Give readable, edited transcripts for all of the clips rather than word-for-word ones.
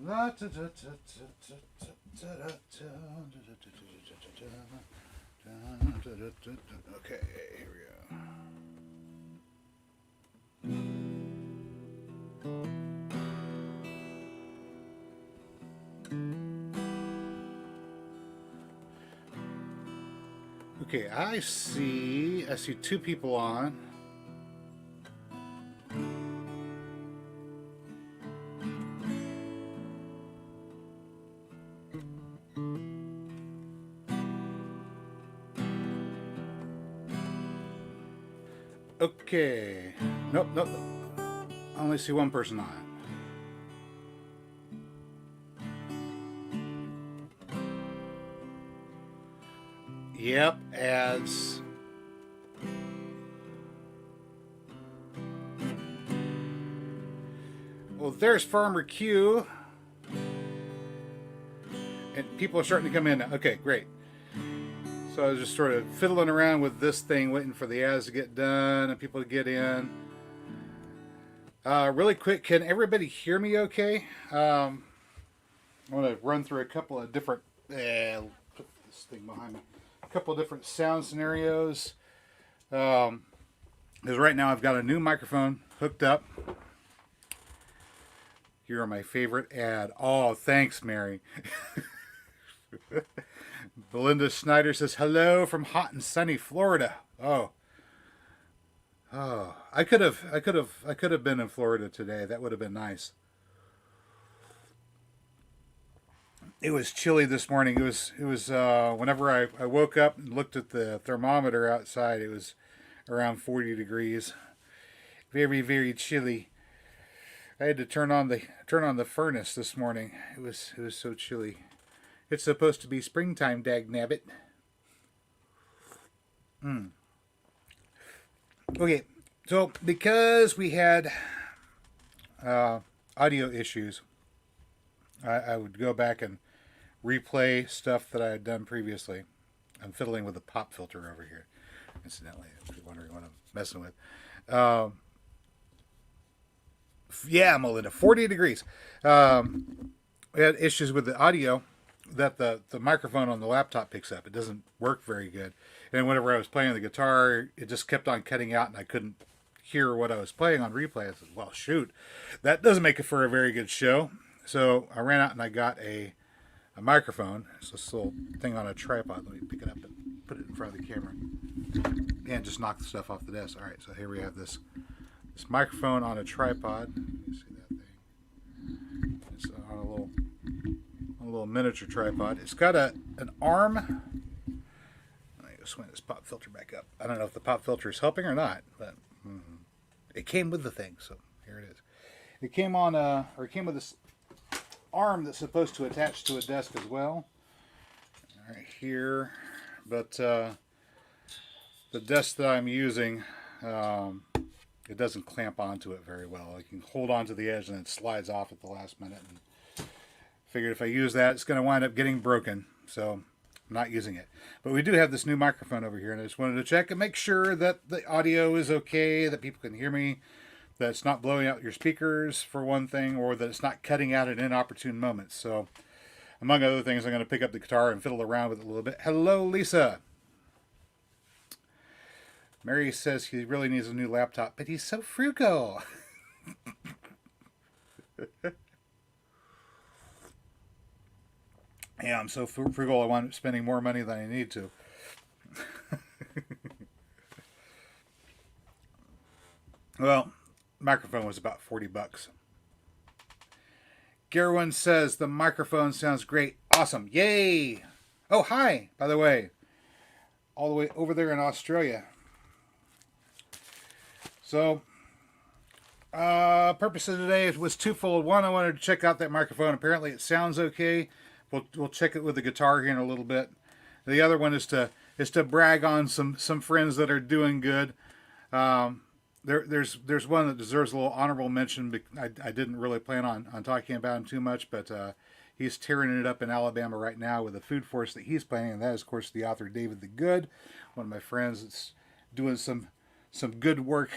Okay, here we go. Okay, I see two people on. Okay. Nope, nope. I only see one person on. Yep, ads. Well, there's Farmer Q. And people are starting to come in now. Okay, great. So I was just sort of fiddling around with this thing, waiting for the ads to get done and people to get in. Really quick, can everybody hear me okay? I want to run through a couple of different... put this thing behind me. A couple of different sound scenarios. Because right now I've got a new microphone hooked up. Here are my favorite ad. Oh, thanks, Mary. Belinda Snyder says, hello from hot and sunny Florida. Oh, I could have been in Florida today. That would have been nice. It was chilly this morning. It was whenever I woke up and looked at the thermometer outside, it was around 40 degrees. Very, very chilly. I had to turn on the furnace this morning. It was so chilly. It's supposed to be springtime, dagnabbit. Okay, so because we had audio issues, I would go back and replay stuff that I had done previously. I'm fiddling with a pop filter over here, incidentally, if you're wondering what I'm messing with. Yeah, Melinda, 40 degrees. We had issues with the audio that the microphone on the laptop picks up. It doesn't work very good. And whenever I was playing the guitar, it just kept on cutting out and I couldn't hear what I was playing on replay. I said, well, shoot, that doesn't make it for a very good show. So I ran out and I got a microphone. It's this little thing on a tripod. Let me pick it up and put it in front of the camera. And just knock the stuff off the desk. All right, so here we have this microphone on a tripod. You see that thing? It's on a little miniature tripod. It's got an arm. Let me just swing this pop filter back up. I don't know if the pop filter is helping or not, but it came with the thing, so here it is. It came with this arm that's supposed to attach to a desk as well. Right here, but the desk that I'm using, it doesn't clamp onto it very well. I can hold onto the edge and then it slides off at the last minute. And figured if I use that, it's going to wind up getting broken. So I'm not using it. But we do have this new microphone over here, and I just wanted to check and make sure that the audio is okay, that people can hear me, that it's not blowing out your speakers for one thing, or that it's not cutting out at inopportune moments. So among other things, I'm going to pick up the guitar and fiddle around with it a little bit. Hello, Lisa. Mary says he really needs a new laptop, but he's so frugal. Yeah, I'm so frugal I wind up spending more money than I need to. Well, microphone was about $40. Gerwin says the microphone sounds great. Awesome. Yay! Oh, hi, by the way. All the way over there in Australia. So, purpose of today was twofold. One, I wanted to check out that microphone. Apparently it sounds okay. We'll check it with the guitar here in a little bit. The other one is to brag on some friends that are doing good. There's one that deserves a little honorable mention. I didn't really plan on talking about him too much, but he's tearing it up in Alabama right now with the food forest that he's planning, and that is, of course, the author David the Good, one of my friends that's doing some good work,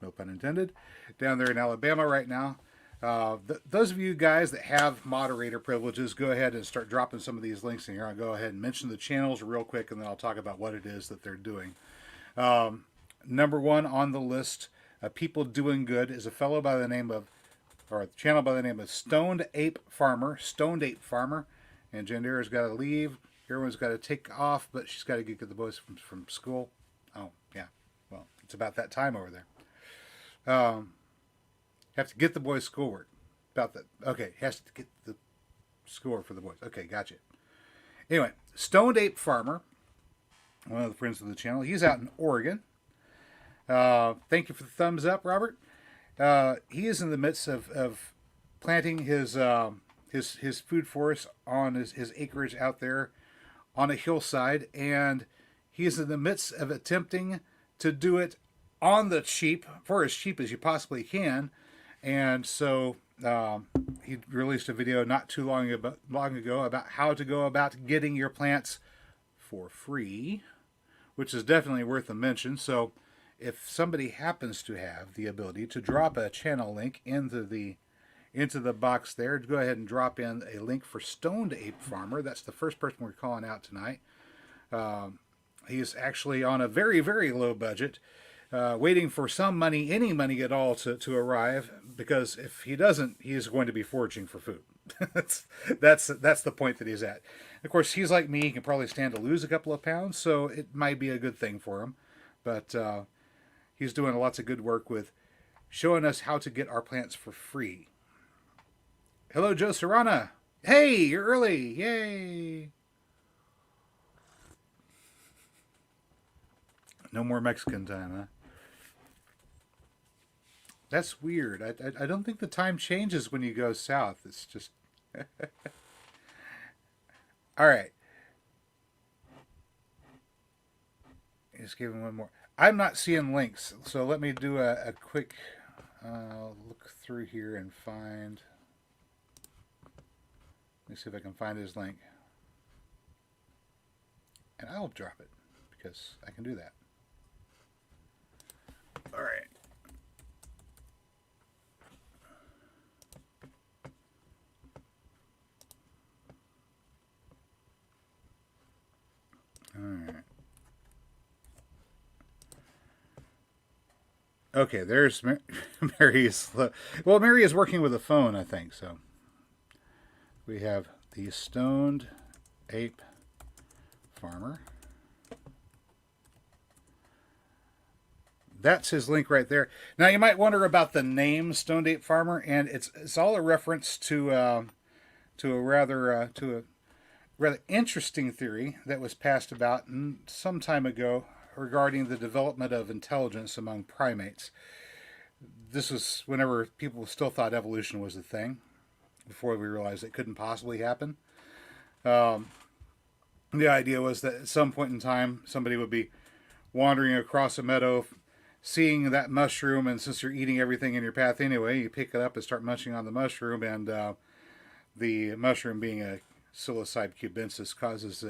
no pun intended, down there in Alabama right now. Those of you guys that have moderator privileges, go ahead and start dropping some of these links in here. I'll go ahead and mention the channels real quick, and then I'll talk about what it is that they're doing. Number one on the list of people doing good is a fellow by the name of, or a channel by the name of Stoned Ape Farmer. Stoned Ape Farmer. And Jandira's got to leave. Everyone's got to take off, but she's got to get the boys from school. Oh, yeah. Well, it's about that time over there. Have to get the boys' schoolwork. About that. Okay, has to get the schoolwork for the boys. Okay, gotcha. Anyway, Stoned Ape Farmer, one of the friends of the channel. He's out in Oregon. Thank you for the thumbs up, Robert. He is in the midst of planting his food forest on his acreage out there on a hillside, and he is in the midst of attempting to do it on the cheap, for as cheap as you possibly can. And so he released a video not too long ago about how to go about getting your plants for free, which is definitely worth a mention. So if somebody happens to have the ability to drop a channel link into the box there, go ahead and drop in a link for Stoned Ape Farmer. That's the first person we're calling out tonight. He's actually on a very, very low budget, waiting for some money, any money at all, to arrive, because if he doesn't, he's going to be foraging for food. that's the point that he's at. Of course, he's like me. He can probably stand to lose a couple of pounds, so it might be a good thing for him. But he's doing lots of good work with showing us how to get our plants for free. Hello, Joe Serrana. Hey, you're early. Yay. No more Mexican time, huh? That's weird. I don't think the time changes when you go south. It's just... All right. Just give him one more. I'm not seeing links, so let me do a quick look through here and find... Let me see if I can find his link. And I'll drop it, because I can do that. All right. All right. Okay, there's Mary's. Well, Mary is working with a phone, I think, so. We have the Stoned Ape Farmer. That's his link right there. Now you might wonder about the name Stoned Ape Farmer, and it's all a reference to a rather interesting theory that was passed about some time ago regarding the development of intelligence among primates. This was whenever people still thought evolution was a thing, before we realized it couldn't possibly happen. The idea was that at some point in time, somebody would be wandering across a meadow, seeing that mushroom, and since you're eating everything in your path anyway, you pick it up and start munching on the mushroom, and the mushroom, being a psilocybe cubensis, causes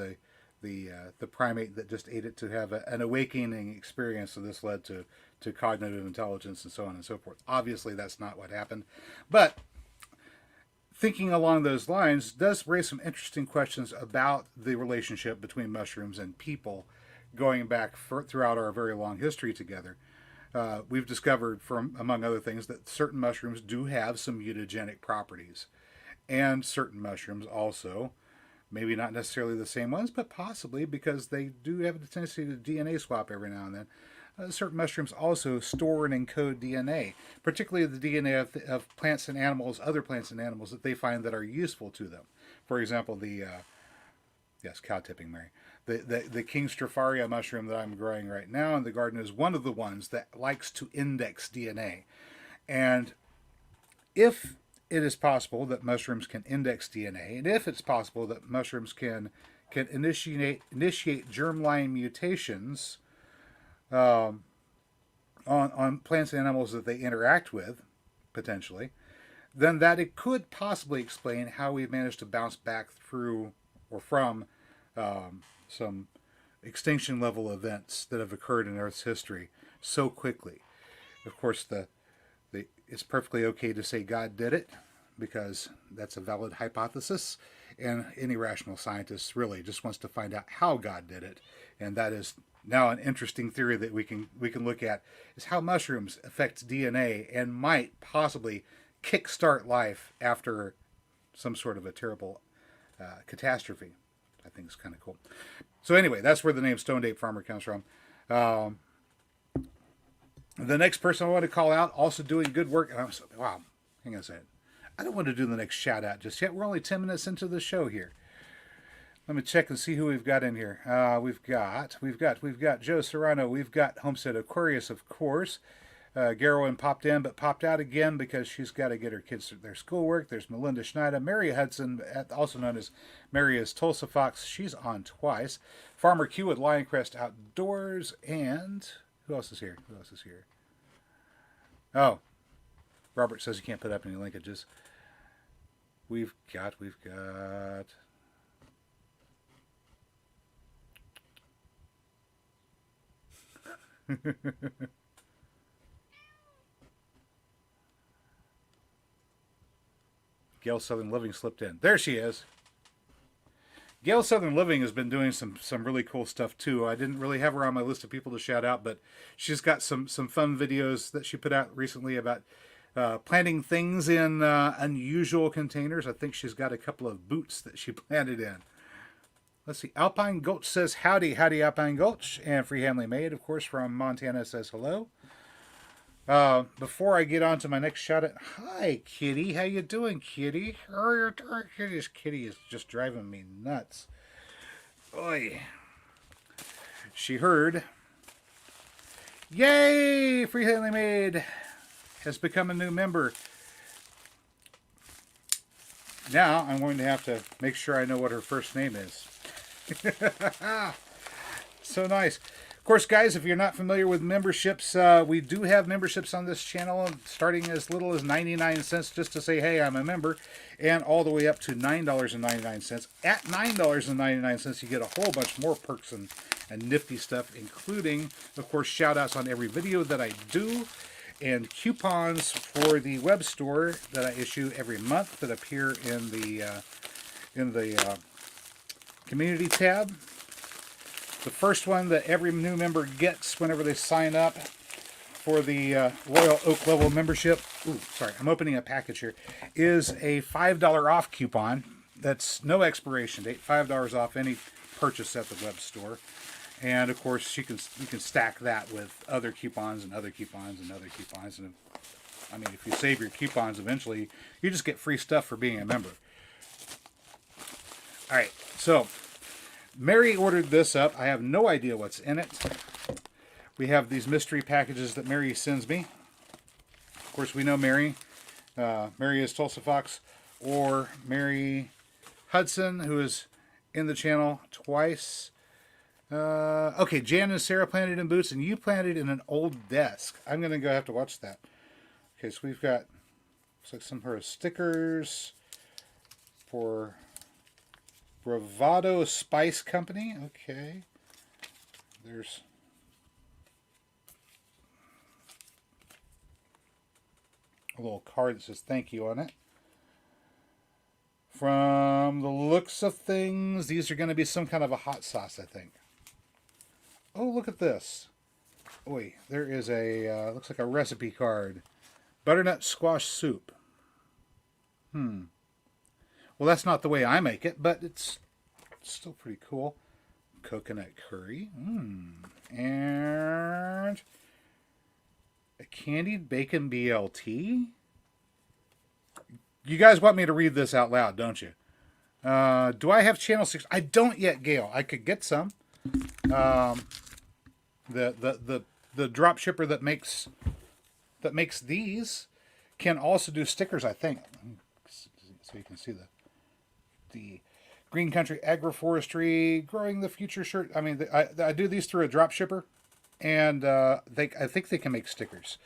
the primate that just ate it to have an awakening experience, so this led to cognitive intelligence and so on and so forth. Obviously, that's not what happened, but thinking along those lines does raise some interesting questions about the relationship between mushrooms and people going back throughout our very long history together. We've discovered, from among other things, that certain mushrooms do have some mutagenic properties, and certain mushrooms also, maybe not necessarily the same ones, but possibly, because they do have a tendency to DNA swap every now and then. Certain mushrooms also store and encode DNA, particularly the DNA of plants and animals, other plants and animals that they find that are useful to them. For example, yes, cow tipping, Mary. The King Stropharia mushroom that I'm growing right now in the garden is one of the ones that likes to index DNA. And if it is possible that mushrooms can index DNA, and if it's possible that mushrooms can initiate germline mutations on plants and animals that they interact with, potentially, then that it could possibly explain how we've managed to bounce back through or from some extinction level events that have occurred in Earth's history so quickly. Of course, it's perfectly okay to say God did it, because that's a valid hypothesis. And any rational scientist really just wants to find out how God did it. And that is now an interesting theory that we can look at, is how mushrooms affect DNA and might possibly kickstart life after some sort of a terrible catastrophe. I think it's kind of cool. So anyway, that's where the name Stoned Ape Farmer comes from. The next person I want to call out, also doing good work. And I was, wow, hang on a second. I don't want to do the next shout out just yet. We're only 10 minutes into the show here. Let me check and see who we've got in here. We've got Joe Serrano. We've got Homestead Aquarius, of course. Garrowin popped in, but popped out again because she's got to get her kids their schoolwork. There's Melinda Schneider. Mary Hudson, also known as Mary is Tulsa Fox. She's on twice. Farmer Q with Lioncrest Outdoors. And who else is here? Oh, Robert says he can't put up any linkages. We've got Gail Southern Living slipped in. There she is. Gail Southern Living has been doing some really cool stuff too. I didn't really have her on my list of people to shout out, but she's got some fun videos that she put out recently about planting things in unusual containers. I think she's got a couple of boots that she planted in. Let's see. Alpine Gulch says howdy, Alpine Gulch. And Free Handley Maid, of course, from Montana says hello. Before I get on to my next shout out, hi, Kitty. How you doing, Kitty? Oh, you're dark. This kitty is just driving me nuts. Oy. She heard. Yay! Free Handley Maid has become a new member. Now I'm going to have to make sure I know what her first name is. So nice. Of course, guys, if you're not familiar with memberships, we do have memberships on this channel starting as little as 99 cents just to say, hey, I'm a member, and all the way up to $9.99. At $9.99, you get a whole bunch more perks and nifty stuff, including, of course, shout-outs on every video that I do, and coupons for the web store that I issue every month that appear in the community tab. The first one that every new member gets whenever they sign up for the Royal Oak Level membership, I'm opening a package here, is a $5 off coupon. That's no expiration date, $5 off any purchase at the web store. And of course, you can stack that with other coupons and other coupons and other coupons. And I mean, if you save your coupons, eventually you just get free stuff for being a member. All right, so Mary ordered this up. I have no idea what's in it. We have these mystery packages that Mary sends me. Of course, we know Mary. Mary is Tulsa Fox, or Mary Hudson, who is in the channel twice. Okay, Jan and Sarah planted in boots, and you planted in an old desk. I'm going to go have to watch that. Okay, so we've got, looks like some of her stickers for Bravado Spice Company. Okay. There's a little card that says thank you on it. From the looks of things, these are going to be some kind of a hot sauce, I think. Oh, look at this. Oi, there is a, looks like a recipe card. Butternut squash soup. Well, that's not the way I make it, but it's still pretty cool. Coconut curry. And a candied bacon BLT. You guys want me to read this out loud, don't you? Do I have channel 6? I don't yet, Gail. I could get some. The drop shipper that makes these can also do stickers, I think. So you can see the Green Country Agroforestry Growing the Future shirt. I mean, I do these through a drop shipper, and I think they can make stickers.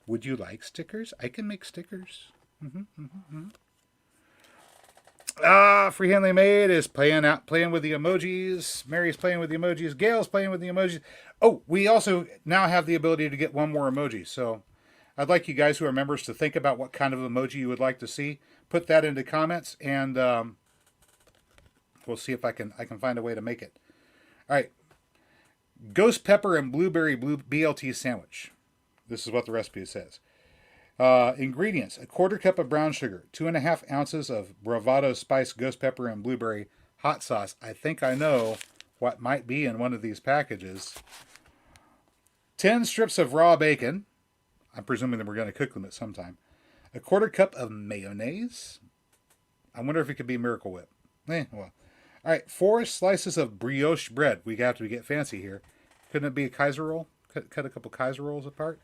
Would you like stickers? I can make stickers. Free Handley Maid is playing with the emojis. Mary's playing with the emojis. Gail's playing with the emojis. Oh, we also now have the ability to get one more emoji. So I'd like you guys who are members to think about what kind of emoji you would like to see. Put that into comments, and we'll see if I can find a way to make it. All right. Ghost pepper and blueberry BLT sandwich. This is what the recipe says. Ingredients: a quarter cup of brown sugar, 2.5 ounces of Bravado spice ghost pepper and blueberry hot sauce. I think I know what might be in one of these packages. 10 strips of raw bacon. I'm presuming that we're going to cook them at some time. A quarter cup of mayonnaise. I wonder if it could be Miracle Whip. Well. All right, 4 slices of brioche bread. We have to get fancy here. Couldn't it be a Kaiser roll? Cut a couple Kaiser rolls apart.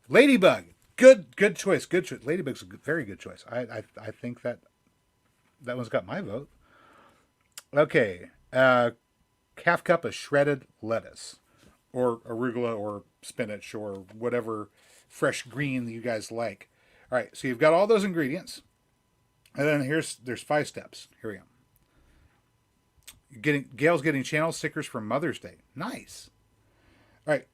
Ladybug. Good choice. Good choice. Ladybug's a very good choice. I think that one's got my vote. Okay. Half cup of shredded lettuce, or arugula, or spinach, or whatever fresh green you guys like. All right. So you've got all those ingredients, and then there's 5 steps. Here we go. Gail's getting channel stickers for Mother's Day. Nice. All right.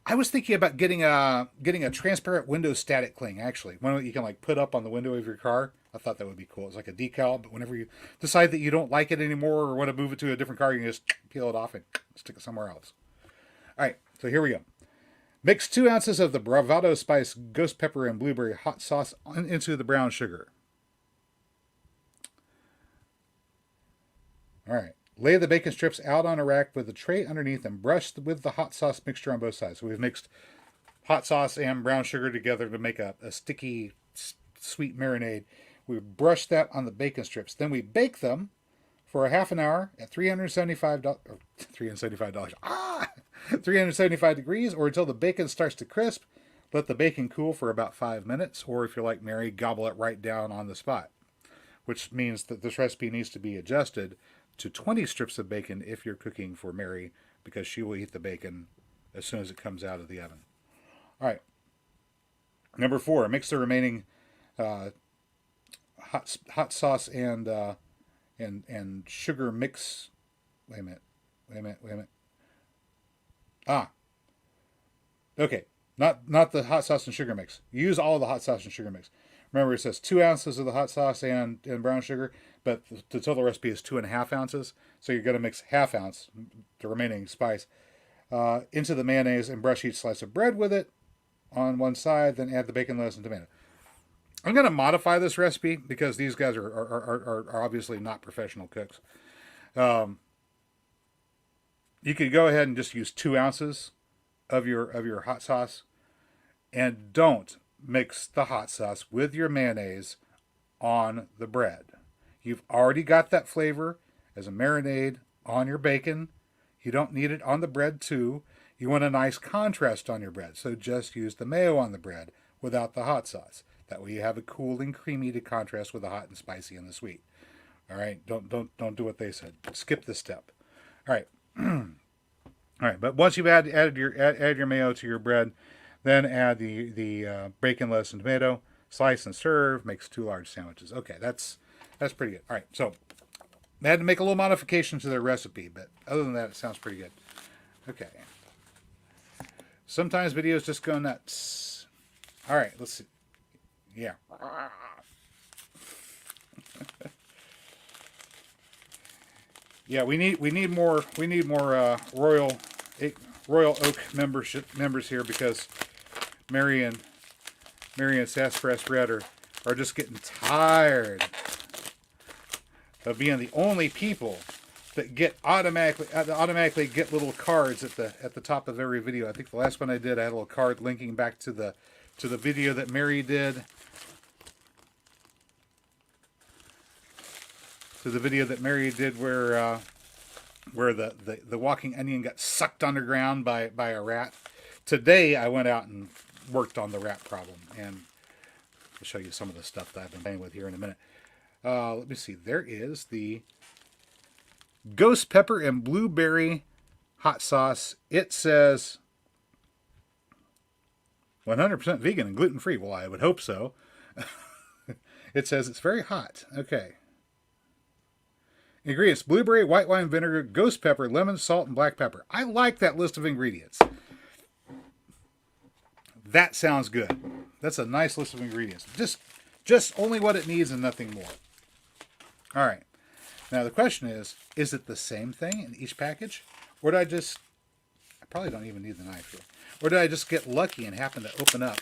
I was thinking about getting a transparent window static cling, actually. One that you can like put up on the window of your car. I thought that would be cool. It's like a decal, but whenever you decide that you don't like it anymore or want to move it to a different car, you can just peel it off and stick it somewhere else. All right, so here we go. Mix 2 ounces of the Bravado spice ghost pepper and blueberry hot sauce into the brown sugar. All right. Lay the bacon strips out on a rack with a tray underneath and brush with the hot sauce mixture on both sides. So we've mixed hot sauce and brown sugar together to make a sticky, sweet marinade. We brush that on the bacon strips. Then we bake them for a half an hour at $375. 375 degrees, or until the bacon starts to crisp. Let the bacon cool for about 5 minutes, or if you're like Mary, gobble it right down on the spot. Which means that this recipe needs to be adjusted to 20 strips of bacon if you're cooking for Mary, because she will eat the bacon as soon as it comes out of the oven. All right. Number 4, mix the remaining hot sauce and sugar mix. Wait a minute. Okay. Not the hot sauce and sugar mix. Use all the hot sauce and sugar mix. Remember, it says 2 ounces of the hot sauce and brown sugar, but the total recipe is 2.5 ounces. So you're going to mix ½ ounce, the remaining spice, into the mayonnaise and brush each slice of bread with it on one side. Then add the bacon, lettuce, and tomato. I'm going to modify this recipe because these guys are obviously not professional cooks. You could go ahead and just use 2 ounces of your hot sauce, and don't mix the hot sauce with your mayonnaise on the bread. You've already got that flavor as a marinade on your bacon. You don't need it on the bread too. You want a nice contrast on your bread, so just use the mayo on the bread without the hot sauce. That way you have a cool and creamy to contrast with the hot and spicy and the sweet. All right, don't do what they said. Skip this step. All right. All right, but once you've added your mayo to your bread, then add the bacon, lettuce, and tomato. Slice and serve. Makes 2 large sandwiches. Okay, that's pretty good. All right, so they had to make a little modification to their recipe, but other than that, it sounds pretty good. Okay. Sometimes videos just go nuts. All right, let's see. Yeah. Yeah, we need more Royal Oak members here, because Mary and Sassafras Red are just getting tired of being the only people that automatically get little cards at the top of every video. I think the last one I did, I had a little card linking back to the video that Mary did. To the video that Mary did where the walking onion got sucked underground by a rat. Today I went out and worked on the rat problem, and I'll show you some of the stuff that I've been playing with here in a minute. Let me see. There is the ghost pepper and blueberry hot sauce. It says 100% vegan and gluten-free. Well, I would hope so. It says it's very hot. Okay. Ingredients: blueberry, white wine vinegar, ghost pepper, lemon, salt, and black pepper. I like that list of ingredients. That sounds good. That's a nice list of ingredients. Just only what it needs and nothing more. All right. Now the question is it the same thing in each package? Or did I probably don't even need the knife here. Or did I just get lucky and happen to open up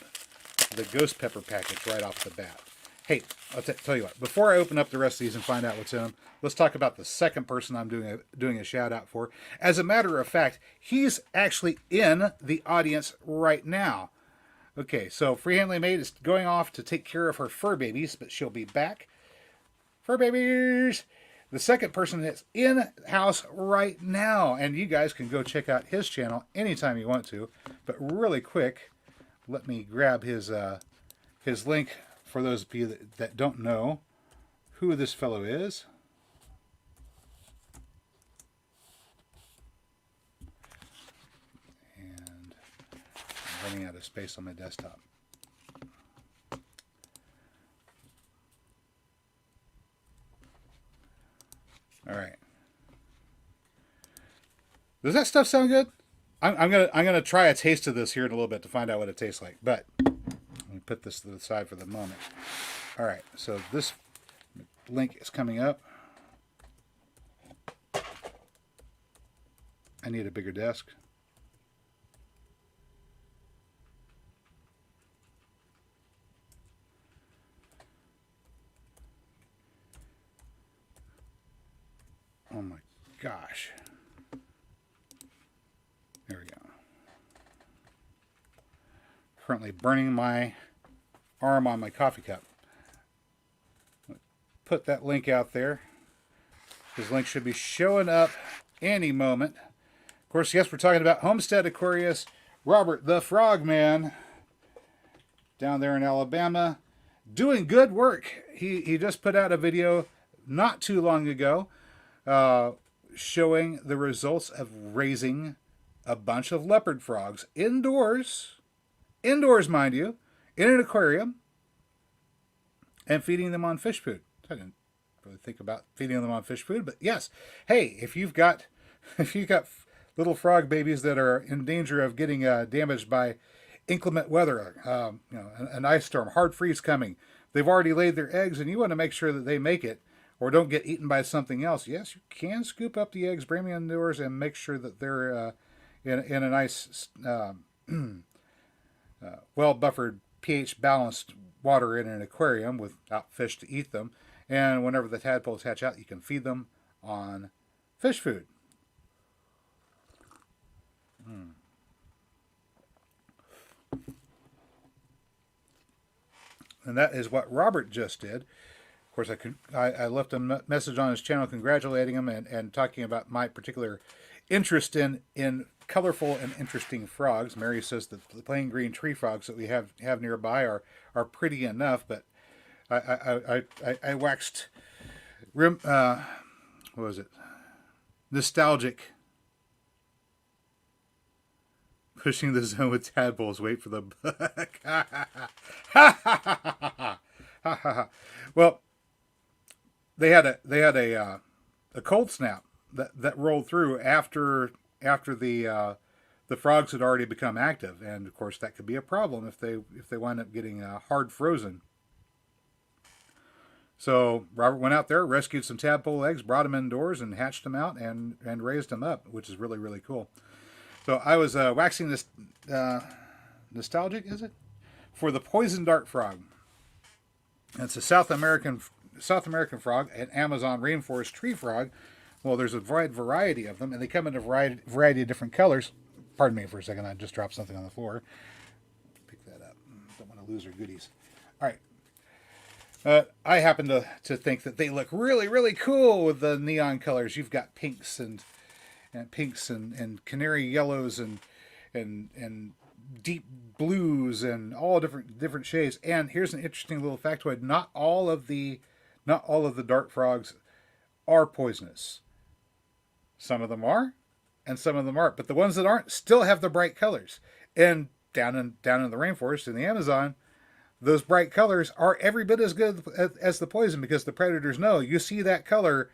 the ghost pepper package right off the bat? Hey, I'll tell you what. Before I open up the rest of these and find out what's in them, let's talk about the second person I'm doing a shout out for. As a matter of fact, he's actually in the audience right now. Okay, so Freehandly Maid is going off to take care of her fur babies, but she'll be back. Fur babies! The second person that's in house right now, and you guys can go check out his channel anytime you want to. But really quick, let me grab his link for those of you that don't know who this fellow is. And I'm running out of space on my desktop. All right. Does that stuff sound good? I'm gonna try a taste of this here in a little bit to find out what it tastes like. But let me put this to the side for the moment. All right. So this link is coming up. I need a bigger desk. Oh my gosh. There we go. Currently burning my arm on my coffee cup. Put that link out there. His link should be showing up any moment. Of course, yes, we're talking about Homestead Aquarius, Robert the Frogman, down there in Alabama, doing good work. He just put out a video not too long ago showing the results of raising a bunch of leopard frogs indoors, mind you, in an aquarium, and feeding them on fish food. I didn't really think about feeding them on fish food, but yes, hey, if you've got little frog babies that are in danger of getting damaged by inclement weather, an ice storm, hard freeze coming, they've already laid their eggs, and you want to make sure that they make it or don't get eaten by something else. Yes, you can scoop up the eggs, bring them indoors, and make sure that they're in a nice, well-buffered, pH-balanced water in an aquarium without fish to eat them. And whenever the tadpoles hatch out, you can feed them on fish food. And that is what Robert just did. Of course, I left a message on his channel congratulating him and talking about my particular interest in colorful and interesting frogs. Mary says that the plain green tree frogs that we have nearby are pretty enough, but I waxed what was it? Nostalgic. Pushing the zone with tadpoles. Wait for the buck. Well, they had a cold snap that rolled through after the frogs had already become active, and of course that could be a problem if they wind up getting hard frozen. So Robert went out there, rescued some tadpole eggs, brought them indoors, and hatched them out and raised them up, which is really, really cool. So I was waxing this nostalgic, is it? For the poison dart frog. It's a South American frog, an Amazon rainforest tree frog. Well, there's a wide variety of them, and they come in a variety of different colors. Pardon me for a second, I just dropped something on the floor. Pick that up. Don't want to lose our goodies. All right. I happen to think that they look really, really cool with the neon colors. You've got pinks and canary yellows and deep blues and all different shades. And here's an interesting little factoid: not all of the dart frogs are poisonous. Some of them are, and some of them aren't. But the ones that aren't still have the bright colors. And down in the rainforest in the Amazon, those bright colors are every bit as good as the poison, because the predators know, you see that color,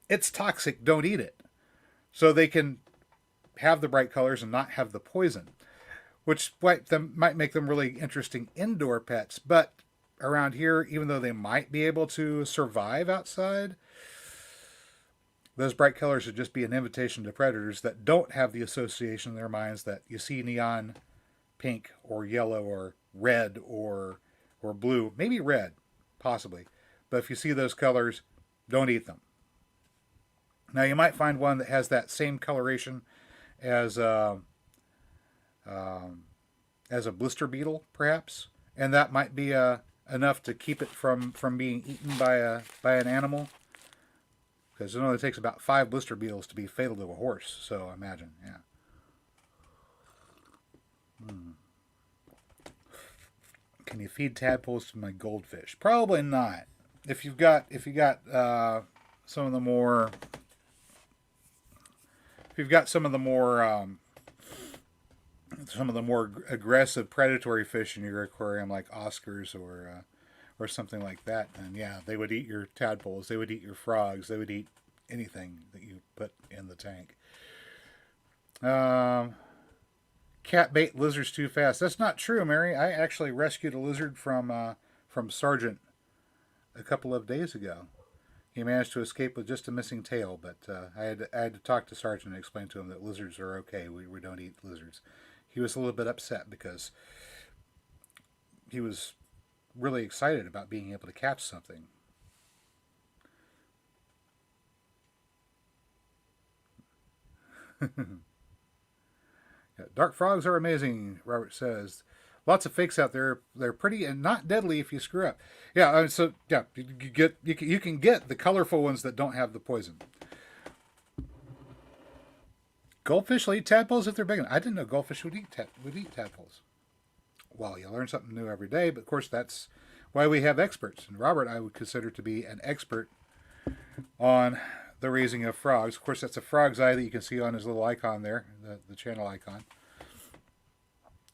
it's toxic, don't eat it. So they can have the bright colors and not have the poison. which might make them really interesting indoor pets. But around here, even though they might be able to survive outside, those bright colors would just be an invitation to predators that don't have the association in their minds that you see neon pink or yellow or red or blue, maybe red, possibly. But if you see those colors, don't eat them. Now you might find one that has that same coloration as a blister beetle, perhaps, and that might be enough to keep it from being eaten by an animal. Because it only takes about 5 blister beetles to be fatal to a horse. So imagine, yeah. Can you feed tadpoles to my goldfish? Probably not. If you got some of the more, if you've got some of the more aggressive predatory fish in your aquarium, like Oscars or something like that, and yeah, they would eat your tadpoles. They would eat your frogs. They would eat anything that you put in the tank. Cat bait lizards too fast. That's not true, Mary. I actually rescued a lizard from Sergeant a couple of days ago. He managed to escape with just a missing tail, but I had to talk to Sergeant and explain to him that lizards are okay. We don't eat lizards. He was a little bit upset because he was really excited about being able to catch something. Dark frogs are amazing, Robert says. Lots of fakes out there. They're pretty and not deadly if you screw up. Yeah, so yeah, you can get the colorful ones that don't have the poison. Goldfish will eat tadpoles if they're big enough. I didn't know goldfish would eat tadpoles. Well, you learn something new every day, but of course that's why we have experts. And Robert, I would consider to be an expert on the raising of frogs. Of course, that's a frog's eye that you can see on his little icon there, the channel icon.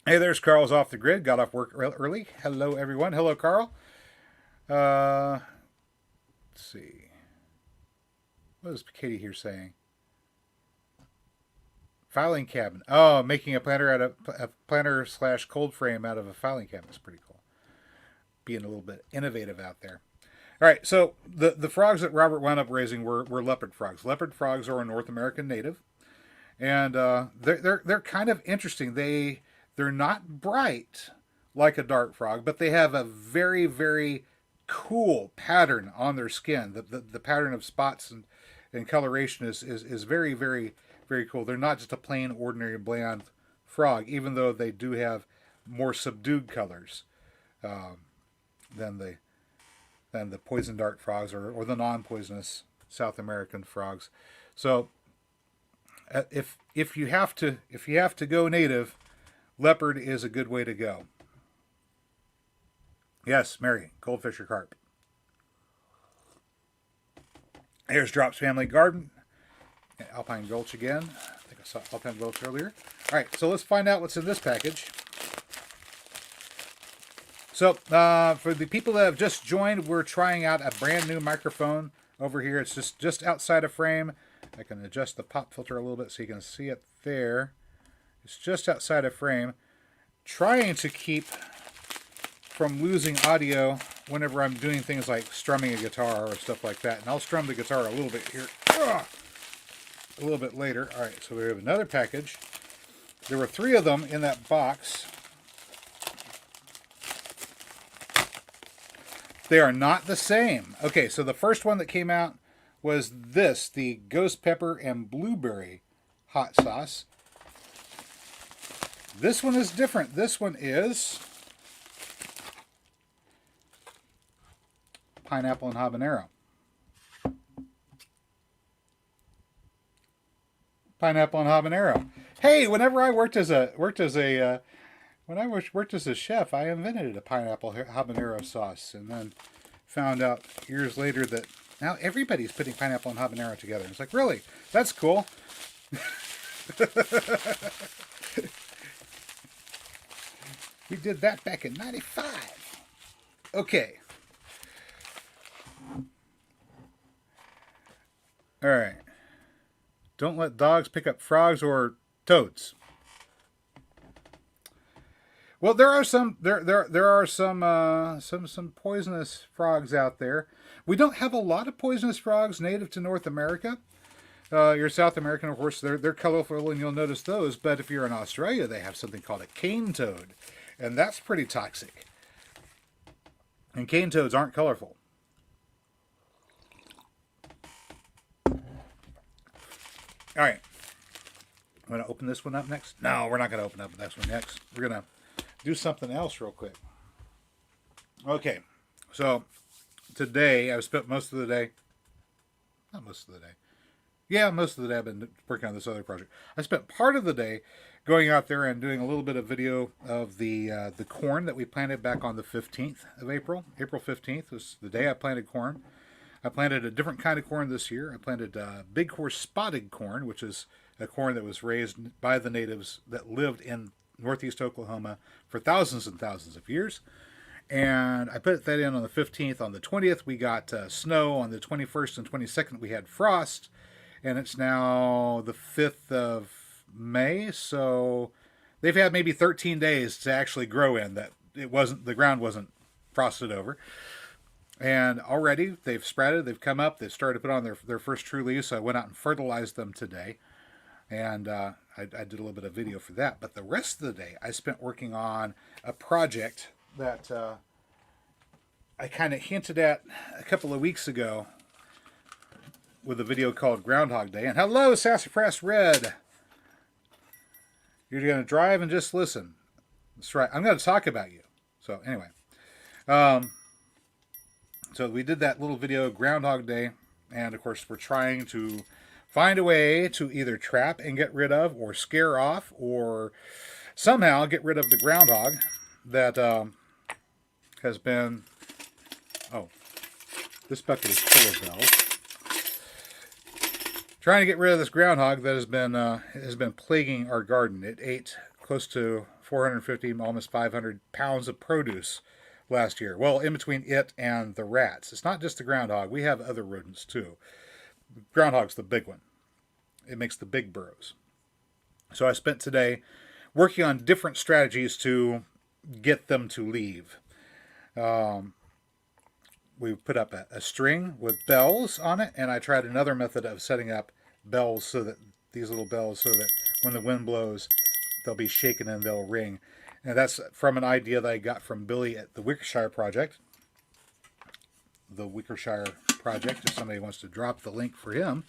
Hey, there's Carl's off the grid. Got off work early. Hello, everyone. Hello, Carl. Let's see. What is Katie here saying? Filing cabinet. Oh, making a planter / cold frame out of a filing cabinet is pretty cool. Being a little bit innovative out there. All right, so the frogs that Robert wound up raising were leopard frogs. Leopard frogs are a North American native, and they're kind of interesting. They're not bright like a dart frog, but they have a very, very cool pattern on their skin. The pattern of spots and coloration is very, very, very cool. They're not just a plain, ordinary, bland frog, even though they do have more subdued colors than the poison dart frogs or the non-poisonous South American frogs. So if you have to go native, leopard is a good way to go. Yes, Mary, goldfish or carp. Here's Drops Family Garden. Alpine Gulch again. I think I saw Alpine Gulch earlier. All right, so let's find out what's in this package. So for the people that have just joined, we're trying out a brand new microphone over here. It's just outside of frame. I can adjust the pop filter a little bit so you can see it there. It's just outside of frame. Trying to keep from losing audio whenever I'm doing things like strumming a guitar or stuff like that. And I'll strum the guitar a little bit here. A little bit later. All right, so we have another package. There were 3 of them in that box. They are not the same. Okay, so the first one that came out was this, the ghost pepper and blueberry hot sauce. This one is different. This one is pineapple and habanero. Pineapple and habanero. Hey, whenever I worked as a chef, I invented a pineapple habanero sauce, and then found out years later that now everybody's putting pineapple and habanero together. It's like, really? That's cool. We did that back in '95. Okay. All right. Don't let dogs pick up frogs or toads. Well, there are there are some poisonous frogs out there. We don't have a lot of poisonous frogs native to North America. Your South American, of course, they're colorful, and you'll notice those. But if you're in Australia, they have something called a cane toad, and that's pretty toxic. And cane toads aren't colorful. All right, I'm going to open this one up next. No, we're not going to open up the next one next. We're going to do something else real quick. Okay, so today I've spent most of the day, not most of the day, yeah, most of the day I've been working on this other project. I spent part of the day going out there and doing a little bit of video of the corn that we planted back on the 15th of April. April 15th was the day I planted corn. I planted a different kind of corn this year. I planted big horse spotted corn, which is a corn that was raised by the natives that lived in northeast Oklahoma for thousands and thousands of years. And I put that in on the 15th. On the 20th, we got snow. On the 21st and 22nd, we had frost. And it's now the 5th of May. So they've had maybe 13 days to actually grow in. That the ground wasn't frosted over. And already they've sprouted, they've come up, they've started to put on their first true leaves. So I went out and fertilized them today. And I did a little bit of video for that. But the rest of the day, I spent working on a project that I kind of hinted at a couple of weeks ago with a video called Groundhog Day. And hello, Sassafras Red. You're going to drive and just listen. That's right. I'm going to talk about you. So anyway. So we did that little video, Groundhog Day. And of course, we're trying to find a way to either trap and get rid of, or scare off, or somehow get rid of the groundhog that has been... Oh, this bucket is full of bells. Trying to get rid of this groundhog that has been plaguing our garden. It ate close to 450, almost 500 pounds of produce last year. Well, in between it and the rats. It's not just the groundhog. We have other rodents too. Groundhog's the big one. It makes the big burrows. So I spent today working on different strategies to get them to leave. We put up a string with bells on it, and I tried another method of setting up bells so that these little bells, so that when the wind blows, they'll be shaken and they'll ring. And that's from an idea that I got from Billy at the Wickershire Project. The Wickershire Project, if somebody wants to drop the link for him.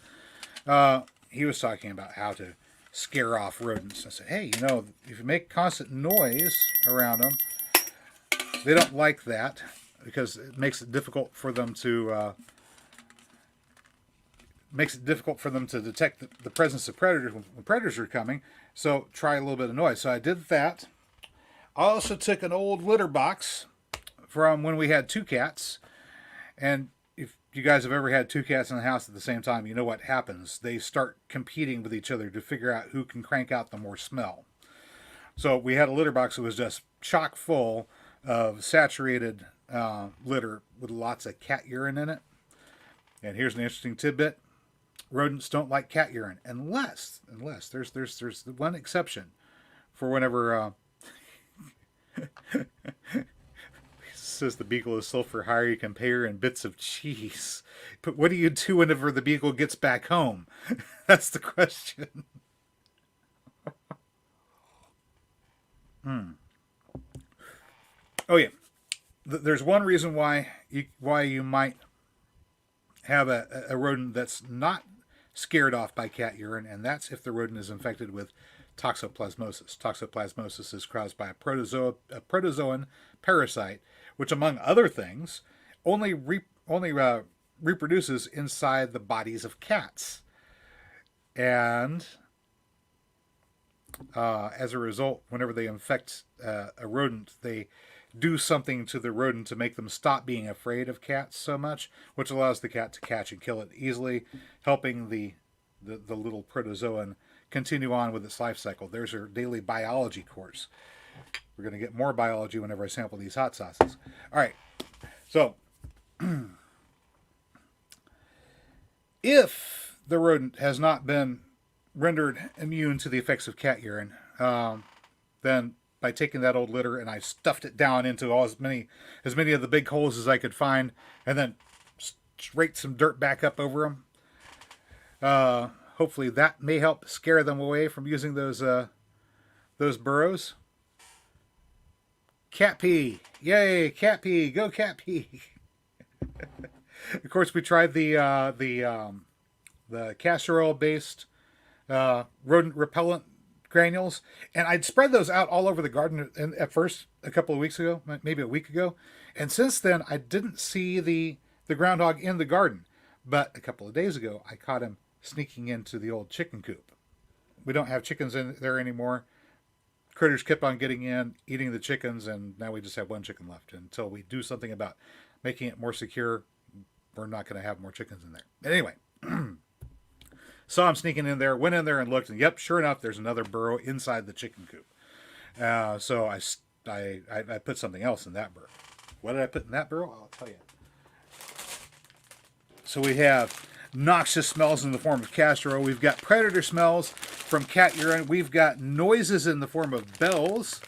He was talking about how to scare off rodents. I said, hey, if you make constant noise around them, they don't like that because it makes it difficult for them to detect the presence of predators when predators are coming. So try a little bit of noise. So I did that. I also took an old litter box from when we had two cats, and if you guys have ever had two cats in the house at the same time, you know what happens. They start competing with each other to figure out who can crank out the more smell. So we had a litter box that was just chock full of saturated litter with lots of cat urine in it. And here's an interesting tidbit. Rodents don't like cat urine unless there's one exception for whenever says the beagle is sold for hire, you can pay her in bits of cheese. But what do you do whenever the beagle gets back home? That's the question. Oh yeah, there's one reason why you might have a rodent that's not scared off by cat urine, and that's if the rodent is infected with toxoplasmosis. Toxoplasmosis is caused by a protozoan parasite, which, among other things, only reproduces inside the bodies of cats. And as a result, whenever they infect a rodent, they do something to the rodent to make them stop being afraid of cats so much, which allows the cat to catch and kill it easily, helping the little protozoan continue on with its life cycle. There's our daily biology course. We're going to get more biology whenever I sample these hot sauces. All right. So, if the rodent has not been rendered immune to the effects of cat urine, then by taking that old litter and I stuffed it down into as many of the big holes as I could find, and then raked some dirt back up over them. Hopefully that may help scare them away from using those burrows. Cat pee. Yay, cat pee. Go cat pee. Of course, we tried the castor oil based rodent repellent granules, and I'd spread those out all over the garden at first a couple of weeks ago, maybe a week ago, and since then I didn't see the groundhog in the garden. But a couple of days ago, I caught him sneaking into the old chicken coop. We don't have chickens in there anymore. Critters kept on getting in, eating the chickens, and now we just have one chicken left. Until we do something about making it more secure, we're not going to have more chickens in there. But anyway, saw him sneaking in there, went in there and looked, and yep, sure enough, there's another burrow inside the chicken coop. So I put something else in that burrow. What did I put in that burrow? I'll tell you. So we have noxious smells in the form of castor oil. We've got predator smells from cat urine. We've got noises in the form of bells.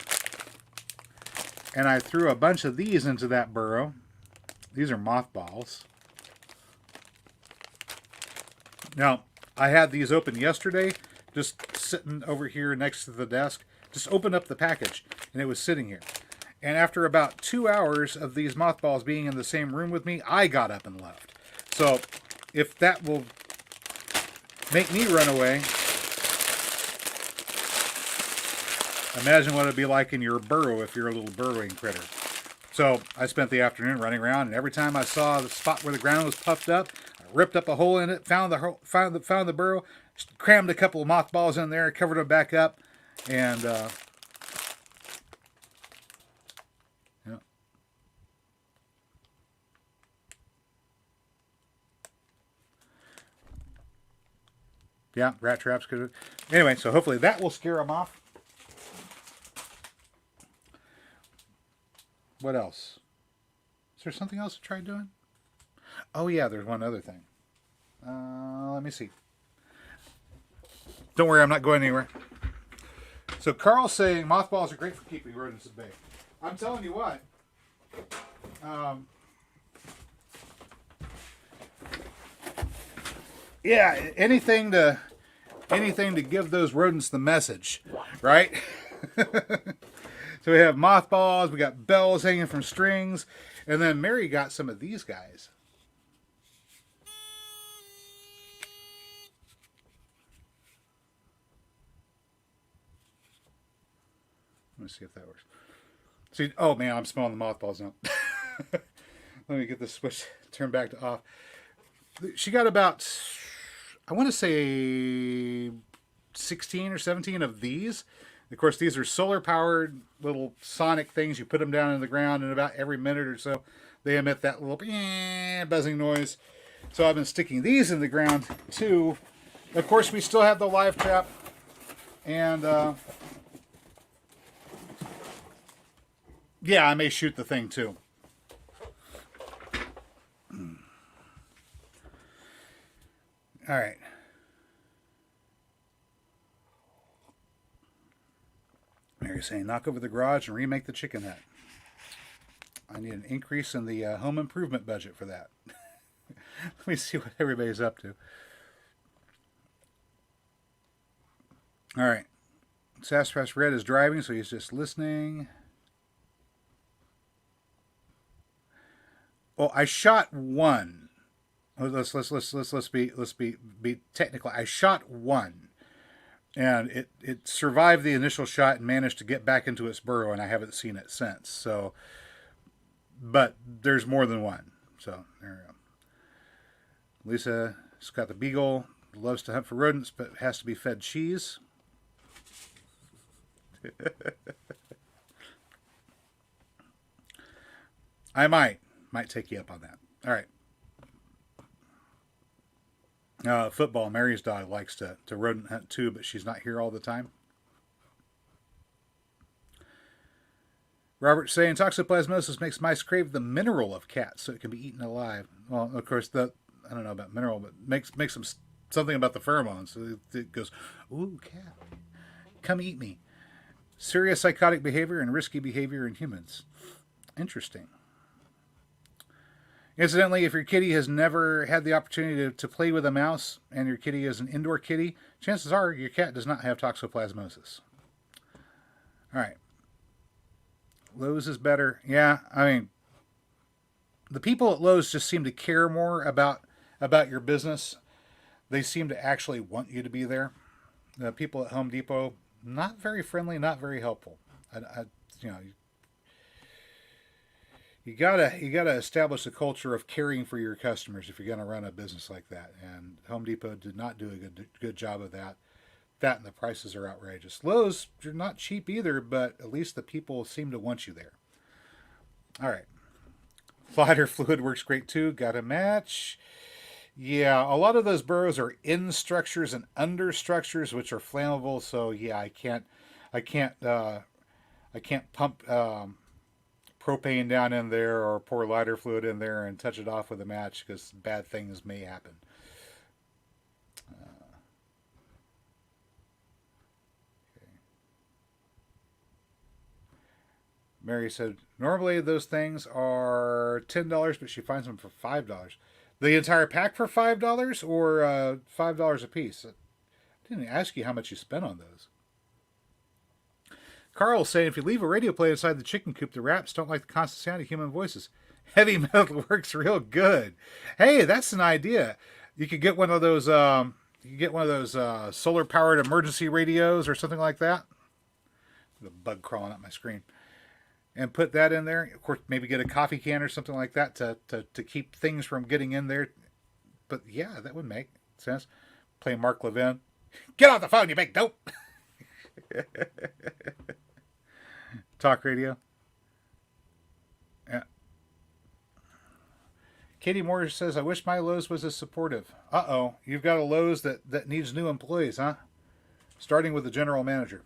And I threw a bunch of these into that burrow. These are mothballs. Now, I had these open yesterday, just sitting over here next to the desk. Just opened up the package, and it was sitting here. And after about 2 hours of these mothballs being in the same room with me, I got up and left. So, if that will make me run away, imagine what it'd be like in your burrow if you're a little burrowing critter. So, I spent the afternoon running around, and every time I saw the spot where the ground was puffed up, I ripped up a hole in it, found the burrow, crammed a couple of mothballs in there, covered them back up, and yeah, rat traps could. Anyway, so hopefully that will scare them off. What else? Is there something else to try doing? Oh yeah, there's one other thing. Let me see. Don't worry, I'm not going anywhere. So Carl's saying mothballs are great for keeping rodents at bay. I'm telling you what. Yeah, anything to give those rodents the message, right? So we have mothballs, we got bells hanging from strings, and then Mary got some of these guys. Let me see if that works. See, oh man, I'm smelling the mothballs now. Let me get this switch turned back to off. She got about, I want to say 16 or 17 of these. Of course, these are solar-powered little sonic things. You put them down in the ground, and about every minute or so, they emit that little buzzing noise. So I've been sticking these in the ground, too. Of course, we still have the live trap. And, yeah, I may shoot the thing, too. All right. Mary's saying, knock over the garage and remake the chicken hut. I need an increase in the home improvement budget for that. Let me see what everybody's up to. All right. Sassafras Red is driving, so he's just listening. Well, I shot one. Let's be technical. I shot one. And it survived the initial shot and managed to get back into its burrow, and I haven't seen it since. So, but there's more than one. So there we go. Lisa's got the beagle. Loves to hunt for rodents, but has to be fed cheese. I might take you up on that. All right. Football, Mary's dog likes to rodent hunt too, but she's not here all the time. Robert's saying toxoplasmosis makes mice crave the mineral of cats, so it can be eaten alive. Well, of course, I don't know about mineral, but makes them something about the pheromones. So it goes, ooh, cat, come eat me. Serious psychotic behavior and risky behavior in humans. Interesting. Incidentally, if your kitty has never had the opportunity to play with a mouse and your kitty is an indoor kitty, chances are your cat does not have toxoplasmosis. All right. Lowe's is better. Yeah, I mean, the people at Lowe's just seem to care more about your business. They seem to actually want you to be there. The people at Home Depot, not very friendly, not very helpful. You know, you gotta establish a culture of caring for your customers if you're gonna run a business like that. And Home Depot did not do a good job of that. That and the prices are outrageous. Lowe's, you're not cheap either, but at least the people seem to want you there. All right. Lighter fluid works great too. Got a match. Yeah, a lot of those burrows are in structures and under structures, which are flammable. So yeah, I can't pump propane down in there or pour lighter fluid in there and touch it off with a match because bad things may happen. Mary said, normally those things are $10, but she finds them for $5. The entire pack for $5 or $5 a piece? I didn't ask you how much you spent on those. Carl's saying, if you leave a radio play inside the chicken coop, the rats don't like the constant sound of human voices. Heavy metal works real good. Hey, that's an idea. You could get one of those. Solar-powered emergency radios or something like that. The bug crawling up my screen. And put that in there. Of course, maybe get a coffee can or something like that to keep things from getting in there. But yeah, that would make sense. Play Mark Levin. Get off the phone, you big dope. Talk radio. Yeah. Katie Moore says, I wish my Lowe's was as supportive. Uh-oh. You've got a Lowe's that needs new employees, huh? Starting with the general manager.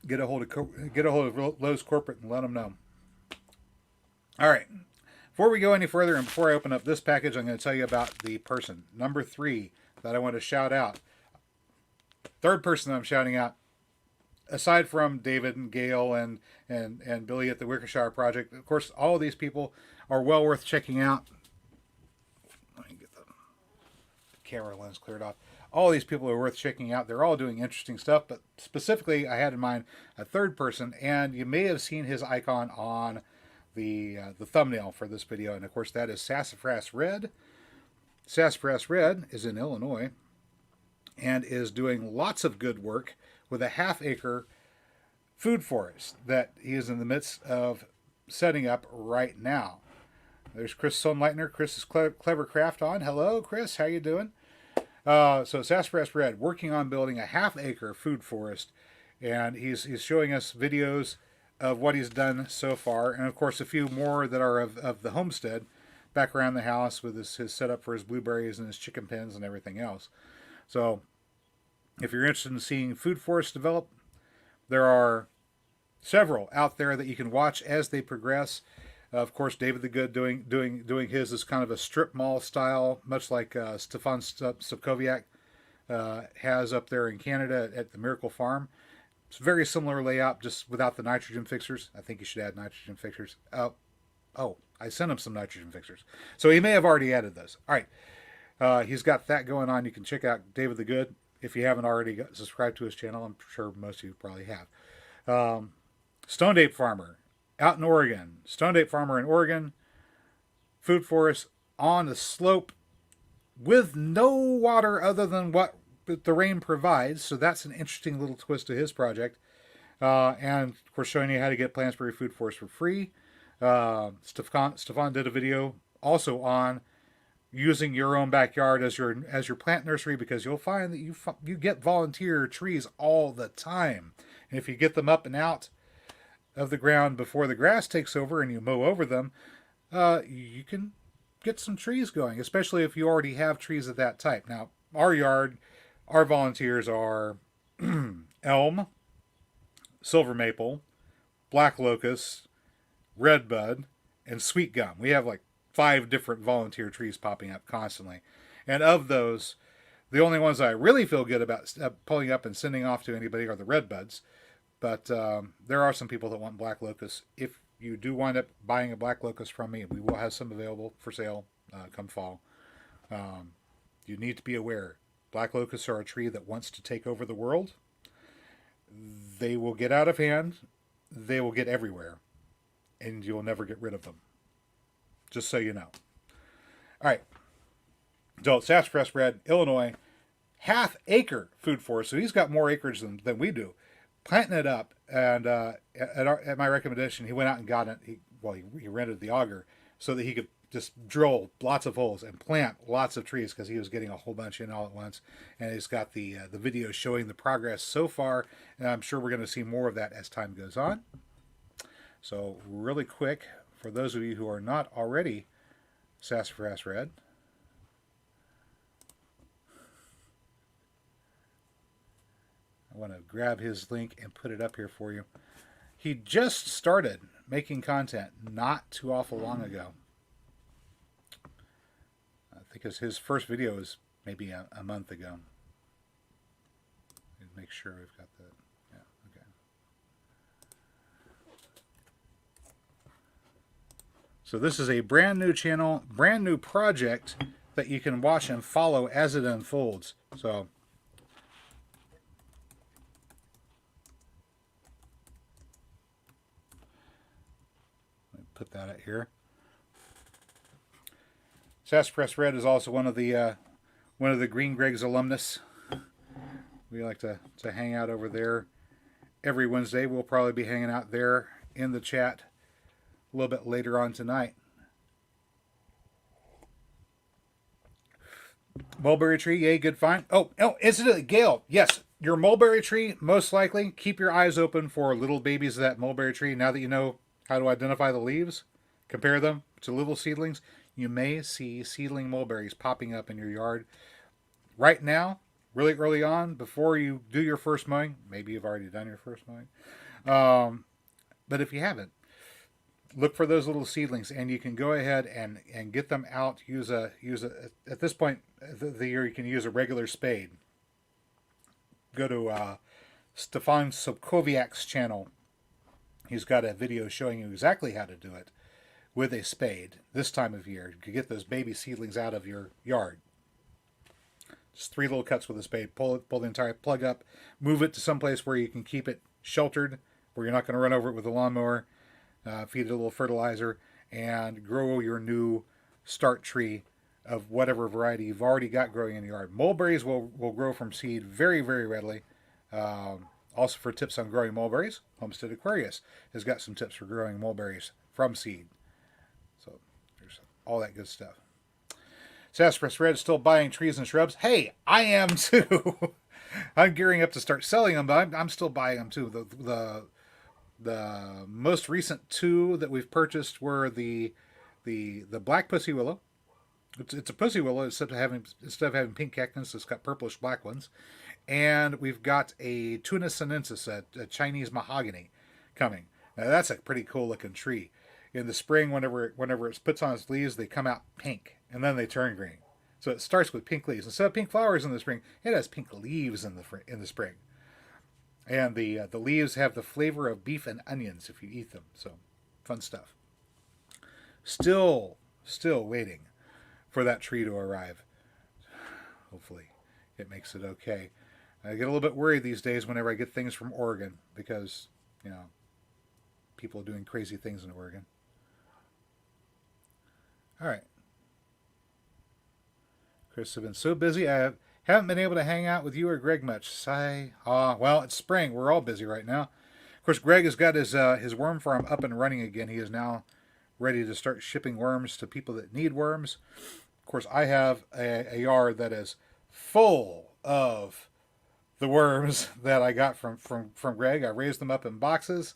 Get a hold of Lowe's corporate and let them know. All right. Before we go any further and before I open up this package, I'm going to tell you about the person, number 3, that I want to shout out. Third person I'm shouting out, aside from David and Gail and Billy at the Wickershire Project, of course, all of these people are well worth checking out. Let me get the camera lens cleared off. All these people are worth checking out. They're all doing interesting stuff, but specifically, I had in mind a third person, and you may have seen his icon on the thumbnail for this video, and of course, that is Sassafras Red. Sassafras Red is in Illinois and is doing lots of good work with a half-acre food forest that he is in the midst of setting up right now. There's Chris Sonleitner. Chris is Clever Craft on. Hello, Chris. How you doing? So Sassafras Red working on building a half-acre food forest, and he's showing us videos of what he's done so far, and of course a few more that are of the homestead back around the house with his setup for his blueberries and his chicken pens and everything else. So if you're interested in seeing food forests develop, there are several out there that you can watch as they progress. Of course, David the Good doing his as kind of a strip mall style, much like Stefan Stavkoviak has up there in Canada at the Miracle Farm. It's a very similar layout, just without the nitrogen fixers. I think you should add nitrogen fixers. Oh, I sent him some nitrogen fixers. So he may have already added those. All right. He's got that going on. You can check out David the Good if you haven't already subscribed to his channel. I'm sure most of you probably have. Stoned Ape Farmer out in Oregon. Stoned Ape Farmer in Oregon. Food forest on the slope with no water other than what the rain provides. So that's an interesting little twist to his project. And of course, showing you how to get plants for your food forest for free. Stefan did a video also on using your own backyard as your plant nursery, because you'll find that you get volunteer trees all the time. And if you get them up and out of the ground before the grass takes over and you mow over them, you can get some trees going, especially if you already have trees of that type. Now, our volunteers are elm, silver maple, black locust, redbud, and sweet gum. We have like 5 different volunteer trees popping up constantly. And of those, The only ones I really feel good about pulling up and sending off to anybody are the red buds. But there are some people that want black locust. If you do wind up buying a black locust from me, we will have some available for sale come fall. You need to be aware. Black locusts are a tree that wants to take over the world. They will get out of hand. They will get everywhere. And you'll never get rid of them. Just so you know. All right. Adult sassafras red, Illinois. Half-acre food forest. So he's got more acreage than we do. Planting it up. And at my recommendation, he went out and got it. He rented the auger so that he could just drill lots of holes and plant lots of trees because he was getting a whole bunch in all at once. And he's got the video showing the progress so far. And I'm sure we're going to see more of that as time goes on. So really quick, for those of you who are not already sassafras red, I want to grab his link and put it up here for you. He just started making content not too awful long ago. I think his first video was maybe a month ago. Make sure we've got that. Yeah, okay. So this is a brand new channel, brand new project that you can watch and follow as it unfolds. So let me put that out here. Sassafras Red is also one of the Green Greg's alumnus. We like to hang out over there every Wednesday. We'll probably be hanging out there in the chat a little bit later on tonight. Mulberry tree, yay, good find. Oh, incidentally, Gail, yes, your mulberry tree, most likely, keep your eyes open for little babies of that mulberry tree. Now that you know how to identify the leaves, compare them to little seedlings, you may see seedling mulberries popping up in your yard. Right now, really early on, before you do your first mowing, maybe you've already done your first mowing, but if you haven't, look for those little seedlings, and you can go ahead and get them out. Use a at this point of the year, you can use a regular spade. Go to Stefan Sobkowiak's channel. He's got a video showing you exactly how to do it with a spade this time of year. You can get those baby seedlings out of your yard. Just 3 little cuts with a spade. Pull the entire plug up. Move it to someplace where you can keep it sheltered, where you're not going to run over it with a lawnmower. Feed it a little fertilizer, and grow your new start tree of whatever variety you've already got growing in your yard. Mulberries will grow from seed very, very readily. Also for tips on growing mulberries, Homestead Aquarius has got some tips for growing mulberries from seed. So there's all that good stuff. Sassafras Red is still buying trees and shrubs. Hey, I am too. I'm gearing up to start selling them, but I'm still buying them too. The most recent 2 that we've purchased were the black pussy willow. It's a pussy willow instead of having pink cactus, it's got purplish black ones. And we've got a Tuna sinensis, a Chinese mahogany, coming. Now that's a pretty cool looking tree. In the spring, whenever it puts on its leaves, they come out pink, and then they turn green. So it starts with pink leaves. Instead of pink flowers in the spring, it has pink leaves in the spring. And the leaves have the flavor of beef and onions if you eat them. So, fun stuff. Still waiting for that tree to arrive. Hopefully, it makes it okay. I get a little bit worried these days whenever I get things from Oregon because, people are doing crazy things in Oregon. All right. Chris, I've been so busy. I haven't been able to hang out with you or Greg much. Sigh. Well, it's spring. We're all busy right now. Of course, Greg has got his worm farm up and running again. He is now ready to start shipping worms to people that need worms. Of course, I have a yard that is full of the worms that I got from Greg. I raised them up in boxes,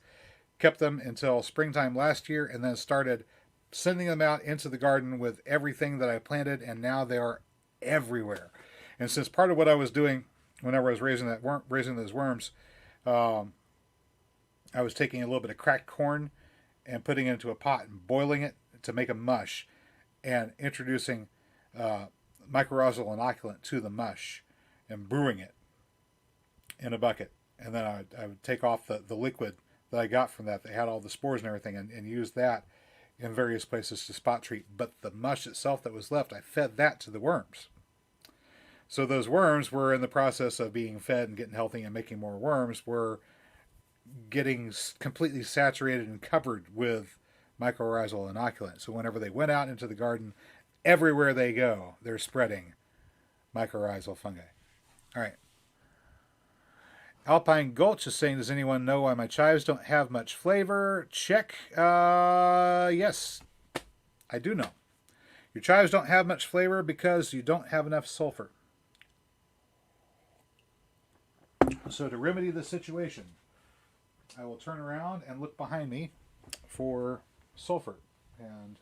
kept them until springtime last year, and then started sending them out into the garden with everything that I planted, and now they are everywhere. And since part of what I was doing whenever I was raising those worms, I was taking a little bit of cracked corn and putting it into a pot and boiling it to make a mush, and introducing mycorrhizal inoculant to the mush. and brewing it in a bucket. And then I would take off the liquid that I got from that had all the spores and everything, and use that in various places to spot treat. But the mush itself that was left, I fed that to the worms. So those worms were in the process of being fed and getting healthy and making more worms, were getting completely saturated and covered with mycorrhizal inoculant. So whenever they went out into the garden, everywhere they go, they're spreading mycorrhizal fungi. All right. Alpine Gulch is saying, does anyone know why my chives don't have much flavor? Check. Yes, I do know. Your chives don't have much flavor because you don't have enough sulfur. So to remedy the situation, I will turn around and look behind me for sulfur. And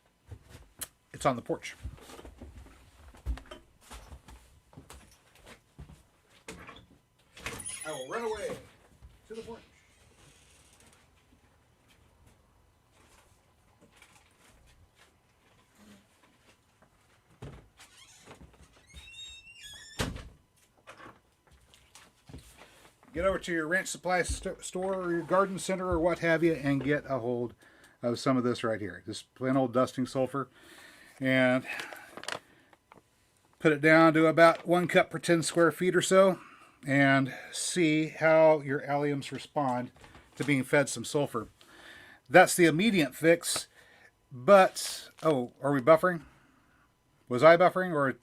it's on the porch. I will run away to the porch. Get over to your ranch supply store or your garden center or what have you and get a hold of some of this right here. Just plain old dusting sulfur. And put it down to about 1 cup per 10 square feet or so. And see how your alliums respond to being fed some sulfur. That's the immediate fix. But, oh, are we buffering? Was I buffering or...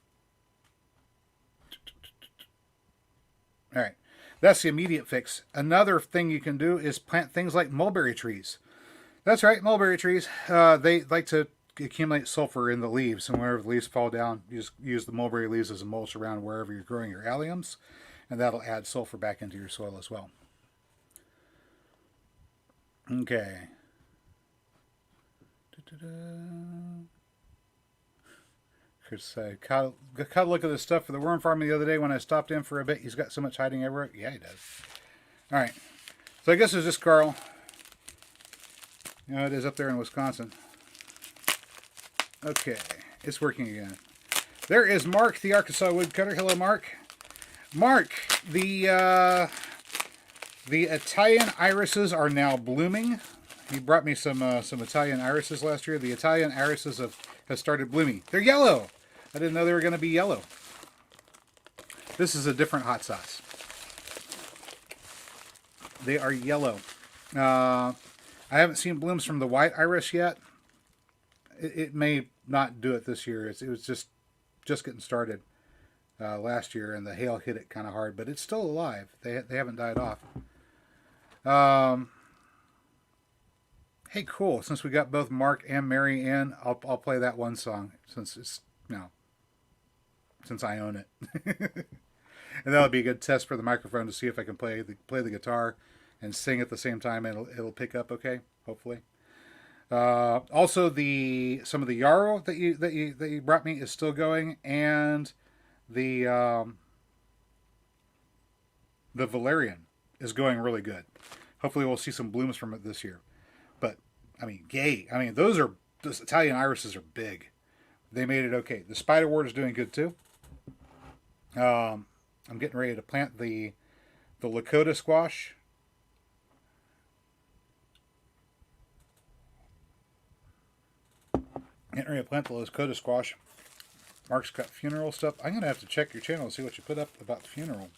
All right. That's the immediate fix. Another thing you can do is plant things like mulberry trees. That's right, mulberry trees. They like to accumulate sulfur in the leaves, and whenever the leaves fall down, you just use the mulberry leaves as a mulch around wherever you're growing your alliums, and that'll add sulfur back into your soil as well. Okay. Chris caught a look at this stuff for the worm farm the other day when I stopped in for a bit. He's got so much hiding everywhere. Yeah, he does. All right. So I guess it's just Carl. You know, it is up there in Wisconsin. Okay. It's working again. There is Mark, the Arkansas woodcutter. Hello, Mark. Mark, the Italian irises are now blooming. He brought me some Italian irises last year. The Italian irises have started blooming. They're yellow. I didn't know they were going to be yellow. This is a different hot sauce. They are yellow. I haven't seen blooms from the white iris yet. It may not do it this year. It was just getting started last year, and the hail hit it kind of hard, but it's still alive. They haven't died off. Hey, cool. Since we got both Mark and Mary in, I'll play that one song since it's since I own it. And that'll be a good test for the microphone to see if I can play the guitar and sing at the same time, and it'll pick up okay, hopefully. Also, some of the yarrow that you brought me is still going, and the valerian is going really good. Hopefully, we'll see some blooms from it this year. But I mean, yay! I mean, those Italian irises are big. They made it okay. The spiderwort is doing good too. I'm getting ready to plant the Lakota squash. Getting ready to plant the Lakota squash. Mark's got funeral stuff. I'm going to have to check your channel and see what you put up about the funeral.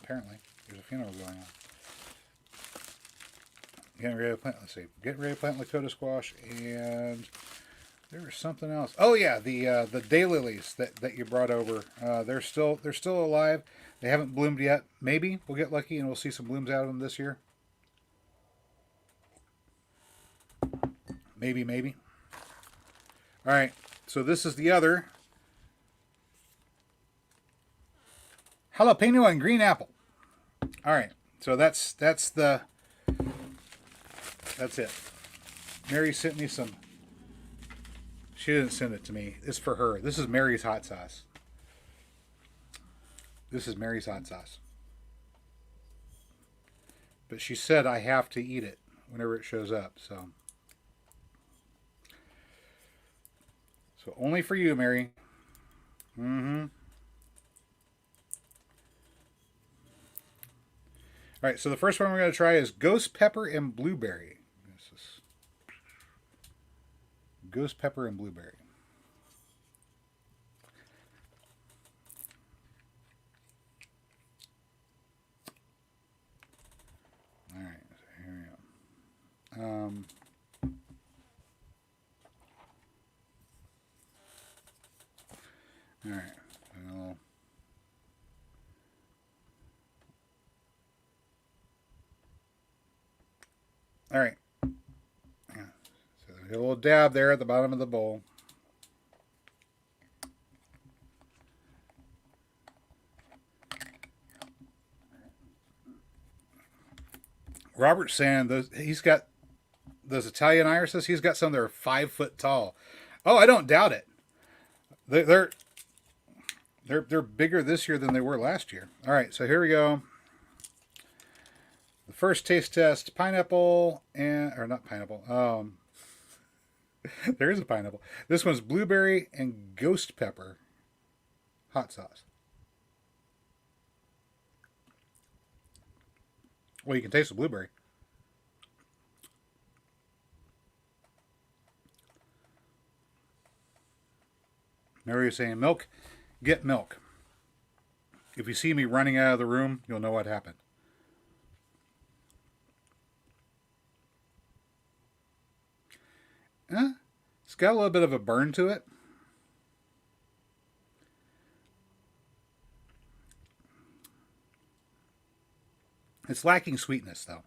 Apparently, there's a funeral going on. Getting ready to plant. Let's see. Getting ready to plant Lakota squash, and there was something else. Oh yeah, the daylilies that you brought over. They're still alive. They haven't bloomed yet. Maybe we'll get lucky and we'll see some blooms out of them this year. Maybe. All right. So this is the other jalapeno and green apple. All right. So that's it. Mary sent me some. She didn't send it to me. It's for her. This is Mary's hot sauce. But she said I have to eat it whenever it shows up. So only for you, Mary. Mm-hmm. All right, so the first one we're going to try is ghost pepper and blueberry. This is ghost pepper and blueberry. All right, so here we go. All right. Well, all right. Yeah. So a little dab there at the bottom of the bowl. Robert's saying he's got those Italian irises. He's got some that are 5 foot tall. Oh, I don't doubt it. They're bigger this year than they were last year. All right, so here we go. The first taste test: pineapple or not pineapple. There is a pineapple. This one's blueberry and ghost pepper hot sauce. Well, you can taste the blueberry. Remember you're saying milk? Get milk. If you see me running out of the room, you'll know what happened. It's got a little bit of a burn to it. It's lacking sweetness, though.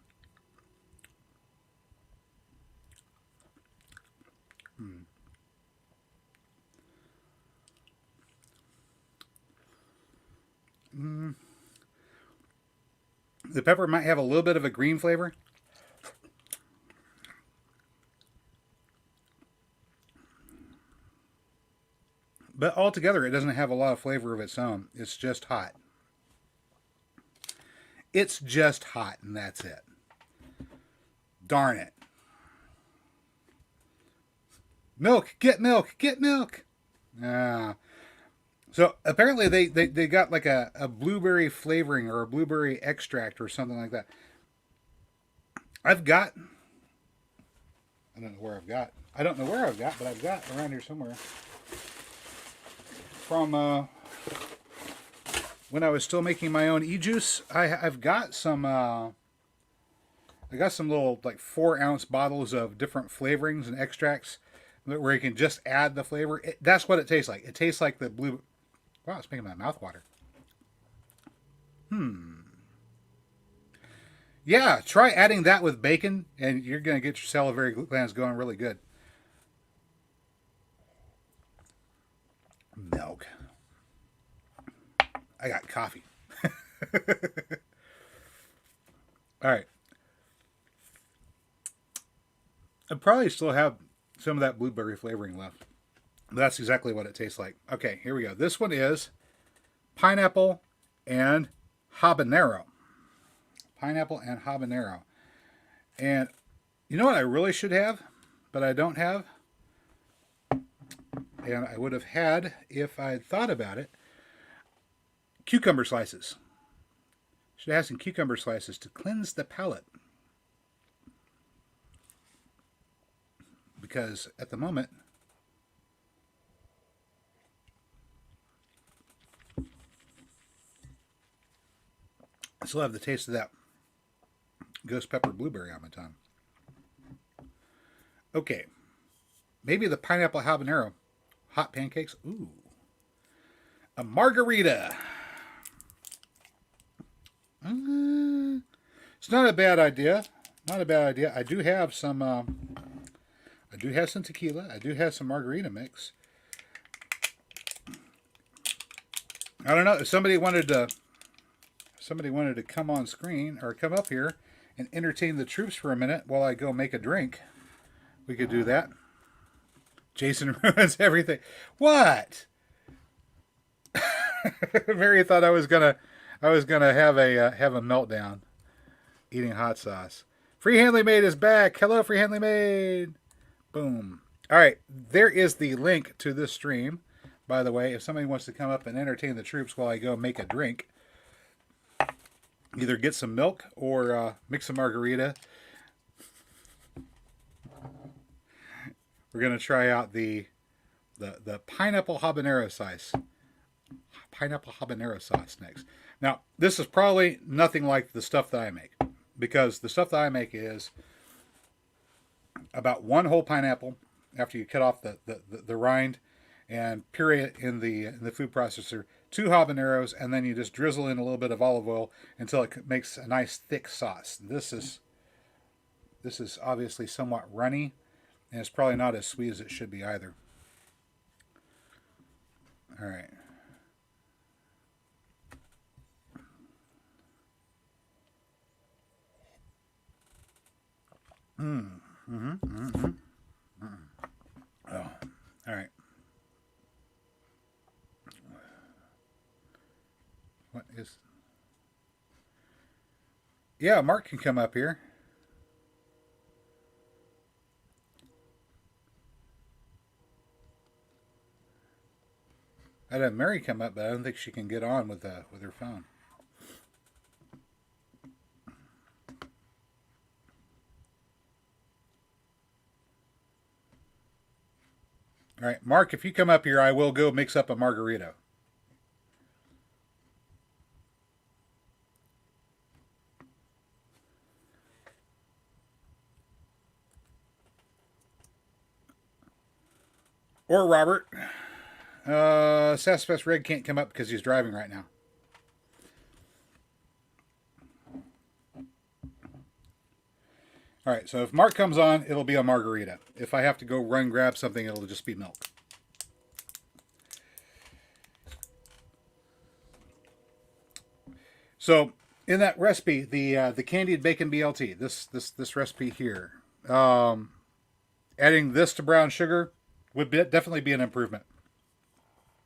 The pepper might have a little bit of a green flavor. But altogether, it doesn't have a lot of flavor of its own. It's just hot. It's just hot, and that's it. Darn it. Milk, get milk, get milk. So apparently they got like a blueberry flavoring or a blueberry extract or something like that. I don't know where I've got, but I've got around here somewhere. From when I was still making my own e-juice, I've got some I got some little like 4-ounce bottles of different flavorings and extracts where you can just add the flavor. That's what it tastes like. It tastes like the blue. Wow, it's making my mouth water. Yeah, try adding that with bacon, and you're going to get your salivary glands going really good. Milk. I got coffee. All right. I probably still have some of that blueberry flavoring left. That's exactly what it tastes like. Okay, here we go. This one is pineapple and habanero. Pineapple and habanero. And you know what I really should have, but I don't have? And I would have had if I'd thought about it. Cucumber slices. Should have some cucumber slices to cleanse the palate. Because at the moment, I still have the taste of that ghost pepper blueberry on my tongue. Okay. Maybe the pineapple habanero. Hot pancakes. Ooh. A margarita. It's not a bad idea. Not a bad idea. I do have some tequila. I do have some margarita mix. I don't know if somebody wanted to come on screen or come up here and entertain the troops for a minute while I go make a drink. We could do that. Jason ruins everything. What? Mary thought I was gonna have a meltdown eating hot sauce. Free Handly Made is back. Hello, Free Handly Made. Boom. All right, there is the link to this stream. By the way, if somebody wants to come up and entertain the troops while I go make a drink, either get some milk or mix a margarita. We're going to try out the pineapple habanero sauce. Pineapple habanero sauce next. Now, this is probably nothing like the stuff that I make, because the stuff that I make is about one whole pineapple after you cut off the rind and puree it in the food processor, 2 habaneros, and then you just drizzle in a little bit of olive oil until it makes a nice thick sauce. This is obviously somewhat runny, and it's probably not as sweet as it should be either. All right. Oh, all right. What is? Yeah, Mark can come up here. I had Mary come up, but I don't think she can get on with her phone. All right, Mark, if you come up here, I will go mix up a margarita. Or Robert. Sassafras Red can't come up because he's driving right now. All right, so if Mark comes on, it'll be a margarita. If I have to go run grab something, it'll just be milk. So in that recipe, the candied bacon BLT, this recipe here, adding this to brown sugar would definitely be an improvement.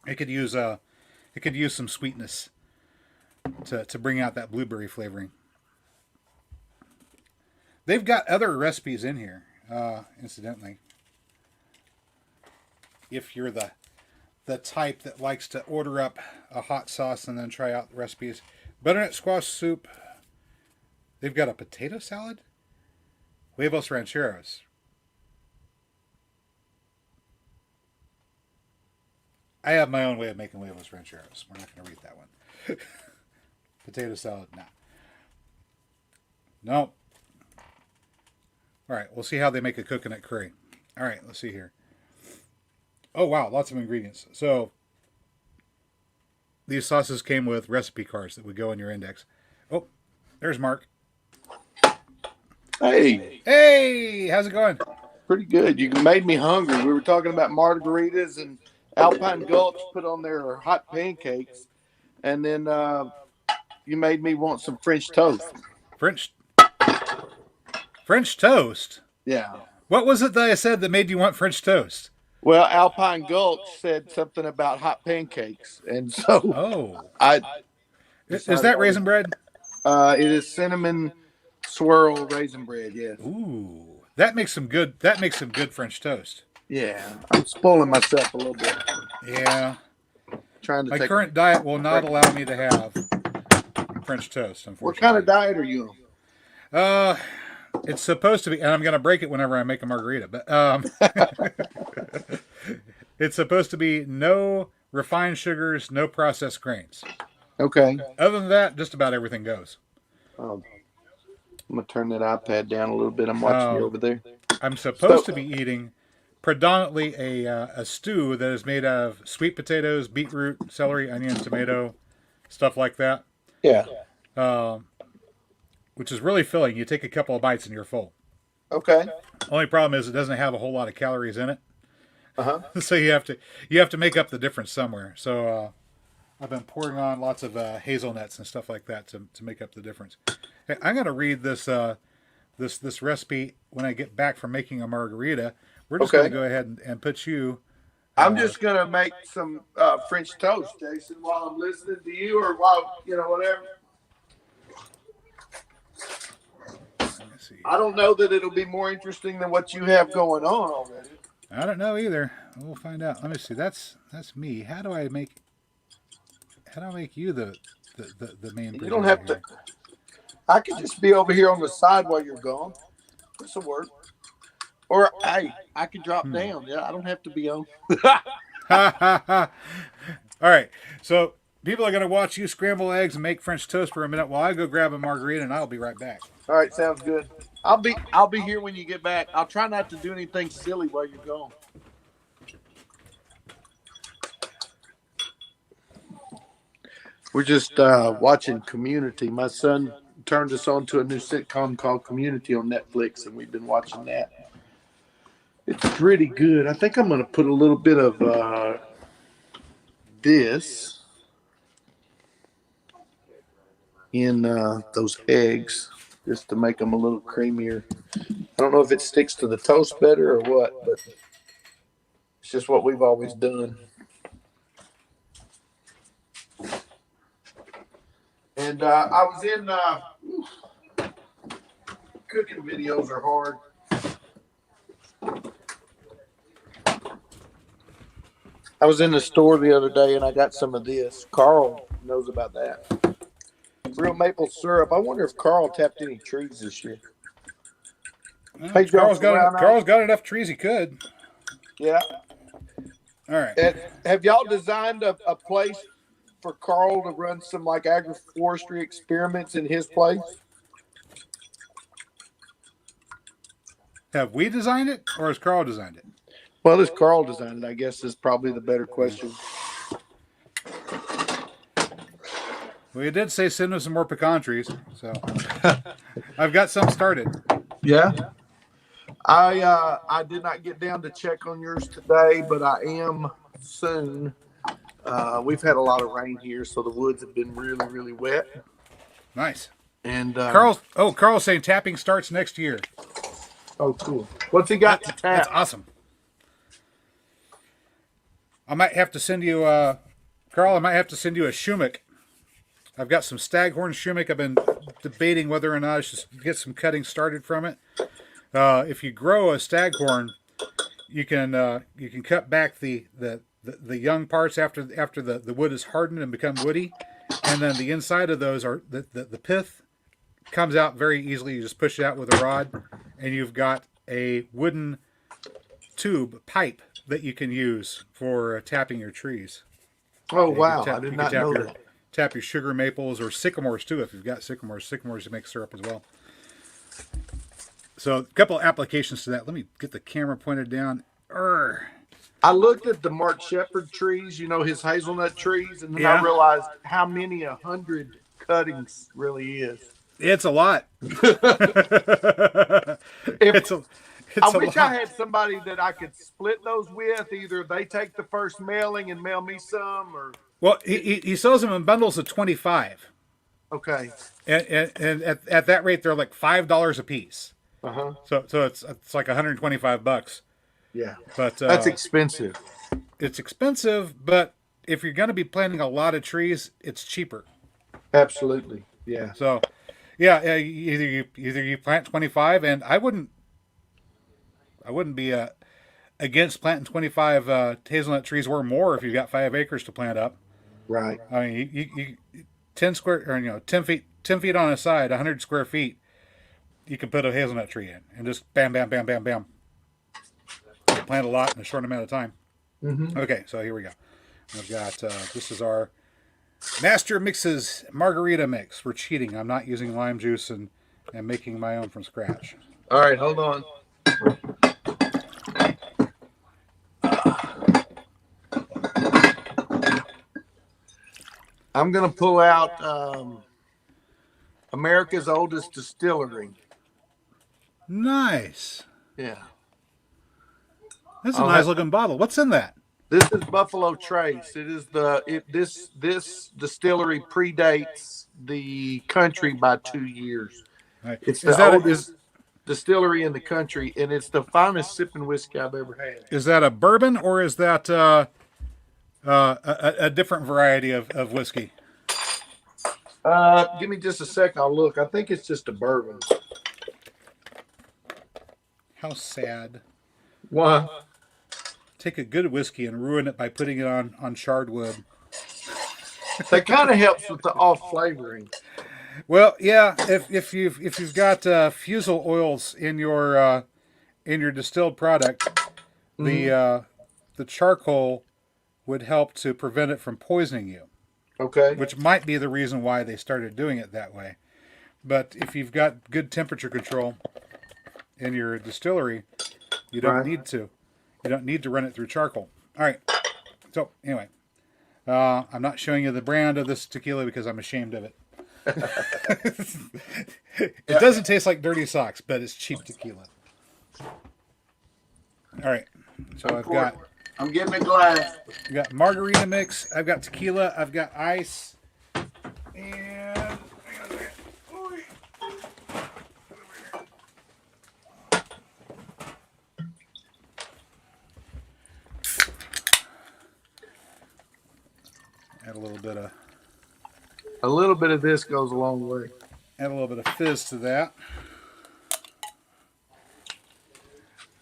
It could use some sweetness to bring out that blueberry flavoring. They've got other recipes in here, incidentally. If you're the type that likes to order up a hot sauce and then try out the recipes. Butternut squash soup. They've got a potato salad. Huevos rancheros. I have my own way of making huevos rancheros. We're not going to read that one. Potato salad, no. No. All right, we'll see how they make a coconut curry. All right, let's see here. Oh, wow, lots of ingredients. So these sauces came with recipe cards that would go in your index. Oh, there's Mark. Hey. Hey, how's it going? Pretty good. You made me hungry. We were talking about margaritas and Alpine Gulch put on their hot pancakes. And then you made me want some French toast. French toast? Yeah. What was it that I said that made you want French toast? Well, Alpine Gulch said something about hot pancakes. And so is that raisin bread? It is cinnamon swirl raisin bread, yes. Ooh. That makes some good French toast. Yeah. I'm spoiling myself a little bit. Yeah. My current diet will not allow me to have French toast, unfortunately. What kind of diet are you on? It's supposed to be, and I'm going to break it whenever I make a margarita, but it's supposed to be no refined sugars, no processed grains. Okay. Other than that, just about everything goes. I'm going to turn that iPad down a little bit. I'm watching you over there. I'm supposed to be eating predominantly a stew that is made out of sweet potatoes, beetroot, celery, onion, tomato, stuff like that. Yeah. Which is really filling. You take a couple of bites and you're full. Okay. Only problem is it doesn't have a whole lot of calories in it. Uh-huh. So you have to make up the difference somewhere. So I've been pouring on lots of hazelnuts and stuff like that to make up the difference. Hey, I'm going to read this recipe when I get back from making a margarita. We're just going to go ahead and put you. I'm just going to make some French toast, Jason, while I'm listening to you, or while whatever. I don't know that it'll be more interesting than what you have going on already. I don't know either. We'll find out. Let me see. That's me. How do I make you the main? You don't have to. I could just be over here on the side while you're gone. This will work. Or hey, I could drop down. Yeah, I don't have to be on. All right. So people are going to watch you scramble eggs and make French toast for a minute while I go grab a margarita, and I'll be right back. All right, sounds good. I'll be here when you get back. I'll try not to do anything silly while you're gone. We're just watching Community. My son turned us on to a new sitcom called Community on Netflix, and we've been watching that. It's pretty good. I think I'm going to put a little bit of this in those eggs just to make them a little creamier. I don't know if it sticks to the toast better or what, but it's just what we've always done. And I was in cooking videos are hard. I was in the store the other day and I got some of this. Carl knows about that. Real maple syrup. I wonder if Carl tapped any trees this year. Well, Hey, Carl's got enough trees he could. Yeah. All right. Have y'all designed a place for Carl to run some like agroforestry experiments in his place? Have we designed it, or has Carl designed it? Well, this Carl designed it, I guess, is probably the better question. Well, you did say send us some more pecan trees, so I've got some started. Yeah. I did not get down to check on yours today, but I am soon. We've had a lot of rain here, so the woods have been really, really wet. Nice. And Carl's saying tapping starts next year. Oh, cool. What's he got to tap? That's awesome. I might have to send you, Carl. I might have to send you a shumac. I've got some staghorn shumac. I've been debating whether or not I should get some cutting started from it. If you grow a staghorn, you can cut back the young parts after the wood is hardened and become woody, and then the inside of those are the pith comes out very easily. You just push it out with a rod, and you've got a wooden pipe that you can use for tapping your trees. Oh, wow. I did not know that. Tap your sugar maples or sycamores too. If you've got sycamores you make syrup as well. So a couple of applications to that. Let me get the camera pointed down. I looked at the Mark Shepard trees, his hazelnut trees, and then I realized how many 100 cuttings really is. It's a lot. I wish I had somebody that I could split those with. Either they take the first mailing and mail me some, or well, he sells them in bundles of 25. Okay. And at that rate, they're like $5 a piece. Uh-huh. So it's like $125. Yeah. But that's expensive. It's expensive, but if you're going to be planting a lot of trees, it's cheaper. Absolutely. Yeah. So, yeah, either you plant 25, and I wouldn't be against planting 25 hazelnut trees or more if you've got 5 acres to plant up. Right. I mean, you 10 feet on a side, 100 square feet, you can put a hazelnut tree in and just bam, bam, bam, bam, bam. Plant a lot in a short amount of time. Mm-hmm. Okay, so here we go. I've got this is our Master Mixes margarita mix. We're cheating. I'm not using lime juice and making my own from scratch. All right, hold on. I'm going to pull out America's oldest distillery. Nice. Yeah. That's a nice looking bottle. What's in that? This is Buffalo Trace. It is this distillery predates the country by 2 years. Right. It's the oldest distillery in the country, and it's the finest sipping whiskey I've ever had. Is that a bourbon or is that a different variety of whiskey? Give me just a second. I'll look. I think it's just a bourbon. How sad. Why? Take a good whiskey and ruin it by putting it on charred wood. That kind of helps with the off flavoring. Well, yeah. If you've got fusel oils in your distilled product, the Hmm. uh, the charcoal would help to prevent it from poisoning you, Okay. which might be the reason why they started doing it that way. But if you've got good temperature control in your distillery, you don't Right. need to. You don't need to run it through charcoal. All right. So anyway, I'm not showing you the brand of this tequila because I'm ashamed of it. It Yeah. doesn't taste like dirty socks, but it's cheap tequila. All right. So Of I've course. got I'm getting a glass. margarita mix. I've got tequila. I've got ice, and add a little bit of A little bit of this goes a long way. fizz to that.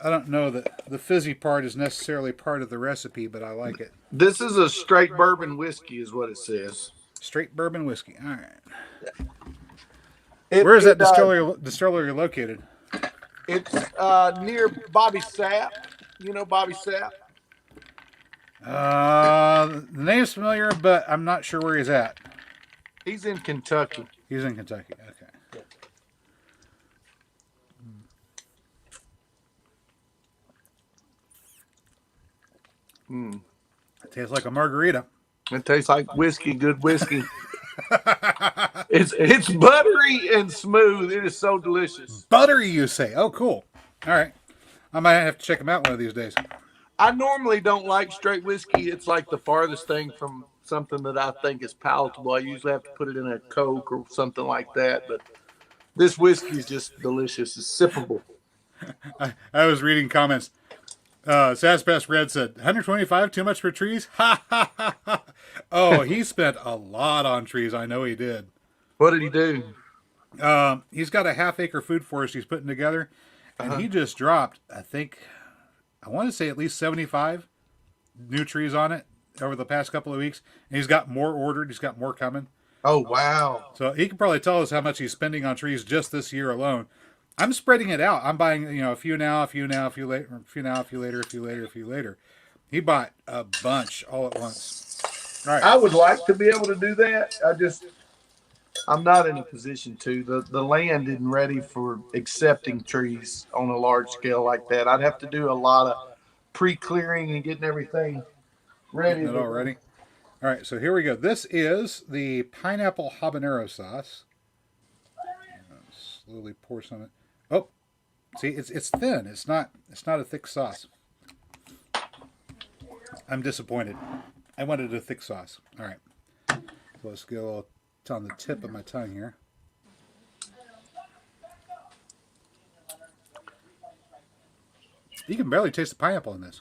I don't know that the fizzy part is necessarily part of the recipe, but I like it. This is a straight bourbon whiskey, is what it says. Straight bourbon whiskey. All right. It, Where is that it uh, distillery located? it's near Bobby Sapp. You know Bobby Sapp? The name's familiar, but I'm not sure where he's at. He's in Kentucky. He's in Kentucky. Okay. Mm. It tastes like a margarita. It tastes like whiskey, good whiskey. It's buttery and smooth. It is so delicious. Buttery, you say? Oh, cool. All right. I might have to check him out one of these days. I normally don't like straight whiskey. It's like the farthest thing from something that I think is palatable. I usually have to put it in a Coke or something like that. But this whiskey is just delicious. It's sippable. I was reading comments. Sasspass Red said, 125 too much for trees? Ha ha ha ha. Oh, he spent a lot on trees. I know he did. What did he do? He's got a half-acre food forest he's putting together, and Uh-huh. he just dropped, I want to say at least 75 new trees on it over the past couple of weeks. And he's got more ordered. He's got more coming. Oh, wow. So he can probably tell us how much he's spending on trees just this year alone. I'm spreading it out. I'm buying, a few now, a few now, a few later, a few now, a few later, a few later, a few later. He bought a bunch all at once. All right. I would like to be able to do that. I'm not in a position to. The land isn't ready for accepting trees on a large scale like that. I'd have to do a lot of pre-clearing and getting everything ready. Getting it all ready. All right, so here we go. This is the pineapple habanero sauce. Slowly pour some. Oh, see, it's thin. It's not a thick sauce. I'm disappointed. I wanted a thick sauce. All right, so let's go. It's on the tip of my tongue here. You can barely taste the pineapple in this.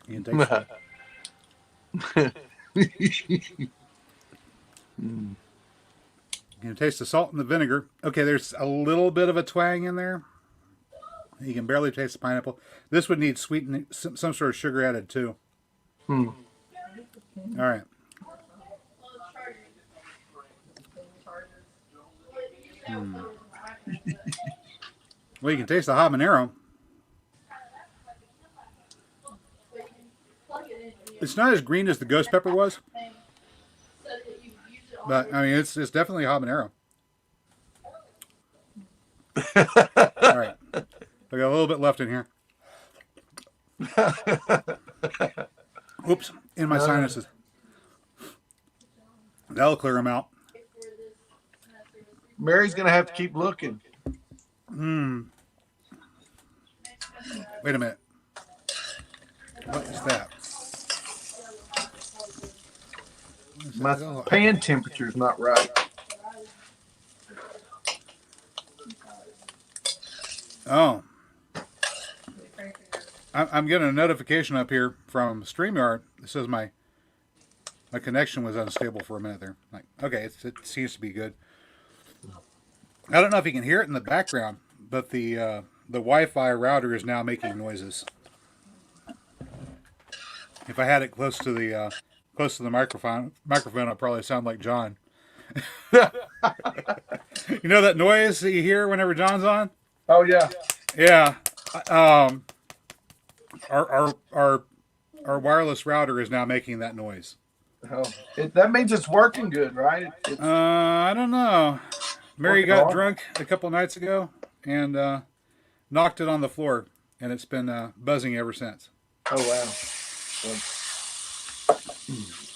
You can taste You can taste the salt and the vinegar. Okay, there's a little bit of a twang in there. You can barely taste the pineapple. This would need sweetening, some sort of sugar added too. Hmm. All right. Well, you can taste the habanero. It's not as green as the ghost pepper was, but I mean, it's definitely habanero. All right, I got a little bit left in here. Oops, in my sinuses. That'll clear them out. Mary's going to have to keep looking. Wait a minute. What is that? My pan temperature's not right. Oh. I'm getting a notification up here from StreamYard. It says my connection was unstable for a minute there. Like, okay, it seems to be good. I don't know if you can hear it in the background, but the Wi-Fi router is now making noises. If I had it close to the microphone, it'd probably sound like John. You know that noise that you hear whenever John's on? Oh yeah. Yeah. Um, our wireless router is now making that noise. Oh, that means it's working good, right? It's I don't know. Mary working got hard. drunk a couple nights ago and knocked it on the floor, and it's been buzzing ever since. Oh wow. Well,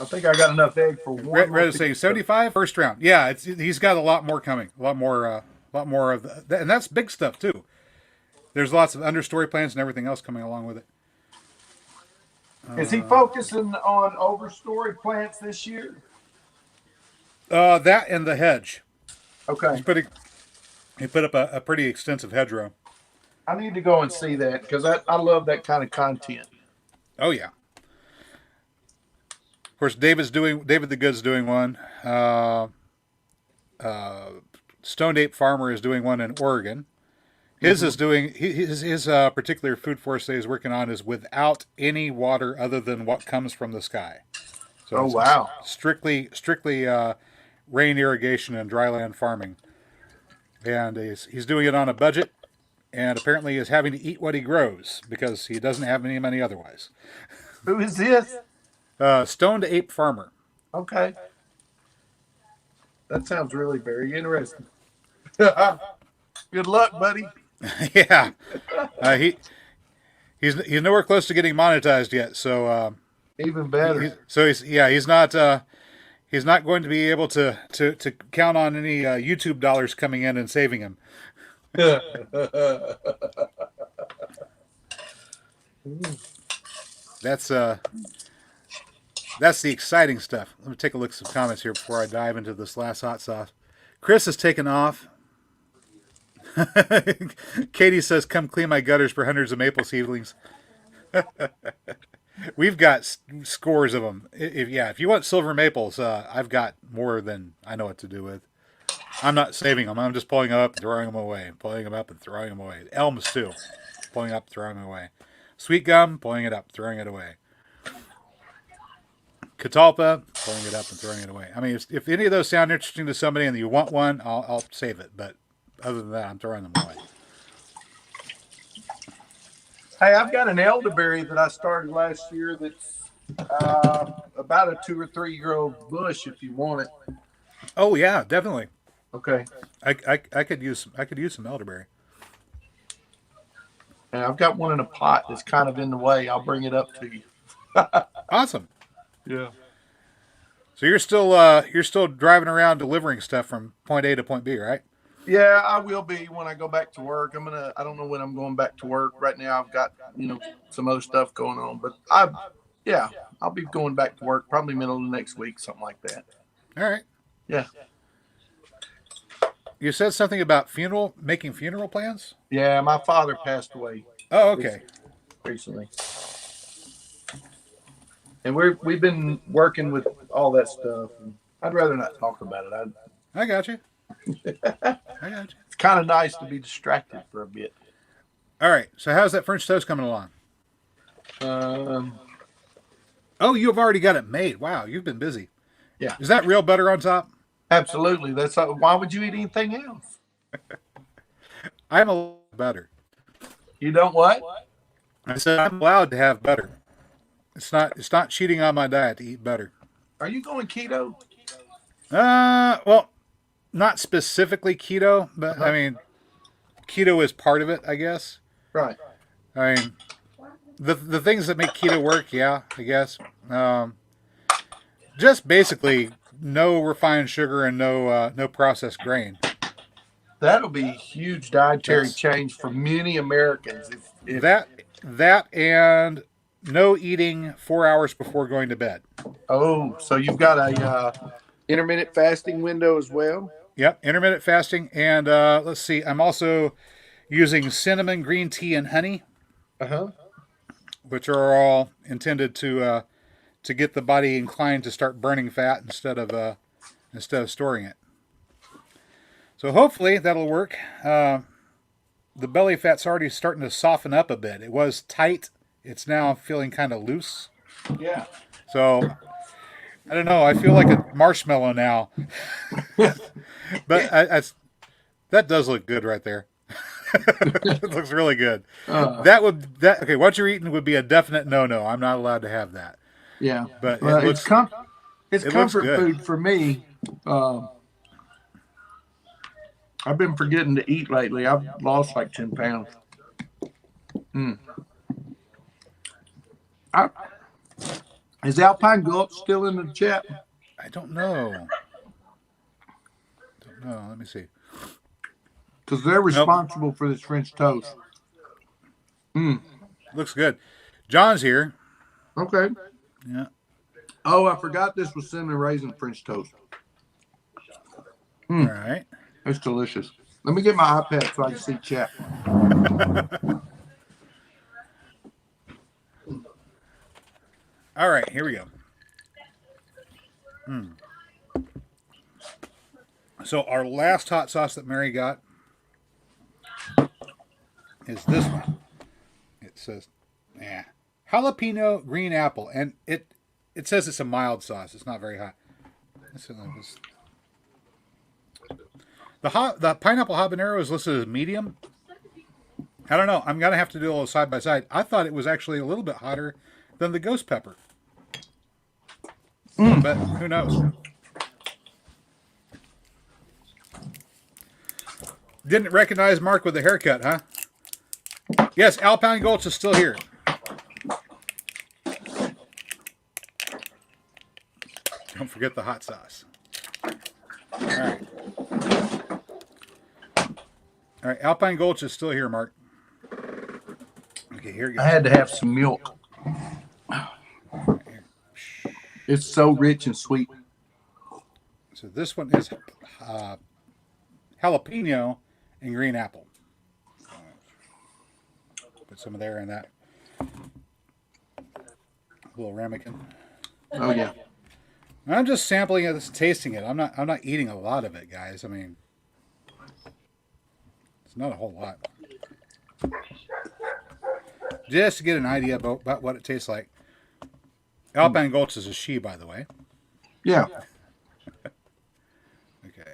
I think I got enough egg for one more Ready to piece. say 75 first round. Yeah, he's got a lot more coming. A lot more of that, and that's big stuff too. There's lots of understory plants and everything else coming along with it. Is he focusing on overstory plants this year? That and the hedge. Okay. He put up a pretty extensive hedgerow. I need to go and see that because I love that kind of content. Oh yeah. Of course, David the Good's doing one. Stoned Ape Farmer is doing one in Oregon. His is doing his particular food forest that he's working on is without any water other than what comes from the sky. So Oh it's wow. strictly rain irrigation and dryland farming, and he's doing it on a budget, and apparently is having to eat what he grows because he doesn't have any money otherwise. Who is this? Stoned Ape Farmer. Okay. That sounds really very interesting. Good luck, buddy. Yeah, he's nowhere close to getting monetized yet. So Even better. he's not going to be able to count on any YouTube dollars coming in and saving him. That's the exciting stuff. Let me take a look at some comments here before I dive into this last hot sauce. Chris has taken off. Katie says, "Come clean my gutters for hundreds of maple seedlings." We've got scores of them. If you want silver maples, I've got more than I know what to do with. I'm not saving them. I'm just pulling them up and throwing them away. Pulling them up and throwing them away. Elms too. Pulling up, throwing them away. Sweet gum, pulling it up, throwing it away. Catalpa, pulling it up and throwing it away. I mean, if any of those sound interesting to somebody and you want one, I'll save it. But other than that, I'm throwing them away. Hey, I've got an elderberry that I started last year that's about a 2 or 3 year old bush if you want it. Oh yeah, definitely. Okay. I could use some elderberry. And I've got one in a pot that's kind of in the way. I'll bring it up to you. Awesome. Yeah. So you're still driving around delivering stuff from point A to point B, right? Yeah, I will be when I go back to work. I don't know when I'm going back to work. Right now I've got, some other stuff going on, but I'll be going back to work probably middle of next week, something like that. All right. Yeah. You said something about making funeral plans? Yeah, my father passed away Oh, okay. recently. And we've been working with all that stuff. And I'd rather not talk about it. I got you. I got you. It's kind of nice to be distracted for a bit. All right. So how's that French toast coming along? Oh, you've already got it made. Wow, you've been busy. Yeah. Is that real butter on top? Absolutely. Why would you eat anything else? I'm allowed butter. You don't what? I said I'm allowed to have butter. It's not cheating on my diet to eat butter. Are you going keto? Well, not specifically keto, but I mean, keto is part of it, I guess. Right. I mean, the things that make keto work, yeah, I guess. Just basically no refined sugar and no processed grain. That'll be a huge dietary change for many Americans. If That and no eating 4 hours before going to bed. Oh, so you've got a intermittent fasting window as well? Yep, intermittent fasting, and let's see. I'm also using cinnamon, green tea, and honey, which are all intended to get the body inclined to start burning fat instead of storing it. So hopefully that'll work. The belly fat's already starting to soften up a bit. It was tight. It's now feeling kind of loose. Yeah. So I don't know. I feel like a marshmallow now. But that does look good right there. It looks really good. Okay, what you're eating would be a definite no. I'm not allowed to have that. Yeah, But well, it looks it's it looks comfort good. food for me. I've been forgetting to eat lately. I've lost like 10 pounds. Is Alpine Gulch still in the chat? I don't know. Let me see. Because they're Nope. responsible for this French toast. Looks good. John's here. Okay. Yeah. Oh, I forgot this was cinnamon raisin French toast. All right. It's delicious. Let me get my iPad so I can see chat. All right, here we go. So our last hot sauce that Mary got is this one. It says, jalapeno green apple, and it says it's a mild sauce. It's not very hot. The pineapple habanero is listed as medium. I don't know. I'm gonna have to do a little side by side. I thought it was actually a little bit hotter than the ghost pepper, but who knows? Didn't recognize Mark with the haircut, huh? Yes, Alpine Gulch is still here. Don't forget the hot sauce. All right. All right, Alpine Gulch is still here, Mark. Okay, here you go. I had to have some milk. It's so rich and sweet. So this one is jalapeno and green apple. Put some of there in that little ramekin. Oh yeah. I'm just sampling it, just tasting it. I'm not eating a lot of it, guys. I mean, it's not a whole lot. Just to get an idea about what it tastes like. Alpine Gulch is a she, by the way. Yeah. Okay.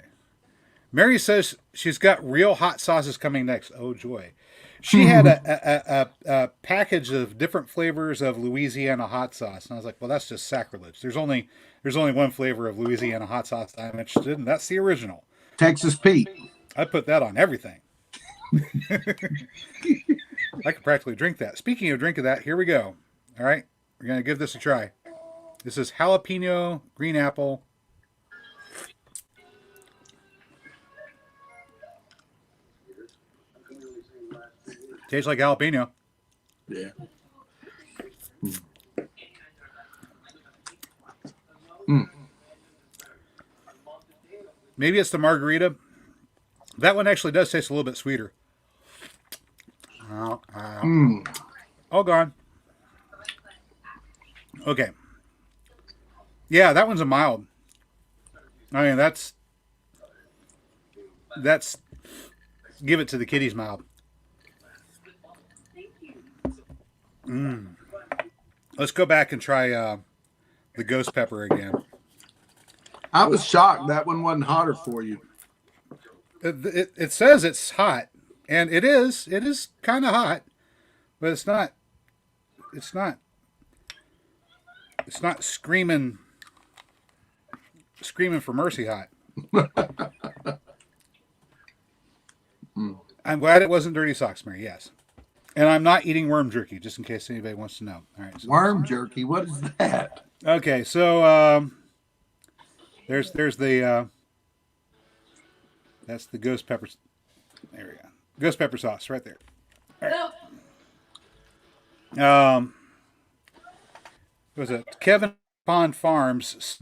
Mary says she's got real hot sauces coming next. Oh, joy. She had a package of different flavors of Louisiana hot sauce. And I was like, well, that's just sacrilege. There's only one flavor of Louisiana hot sauce that I'm interested in. That's the original. Texas Pete. I put that on everything. I could practically drink that. Speaking of drinking that, here we go. All right. We're going to give this a try. This is jalapeno, green apple. Tastes like jalapeno. Yeah. Maybe it's the margarita. That one actually does taste a little bit sweeter. All gone. Okay. Yeah, that one's a mild. I mean, that's give it to the kiddies mild. Let's go back and try the ghost pepper again. I was shocked that one wasn't hotter for you. It says it's hot, and it is. It is kind of hot, but it's not. It's not screaming for mercy hot. I'm glad it wasn't dirty socks, Mary. Yes, and I'm not eating worm jerky, just in case anybody wants to know. All right. So, worm jerky. What is that? Okay, so there's the that's the ghost pepper. There we go. Ghost pepper sauce right there. All right. Was it Kevin Pond Farms?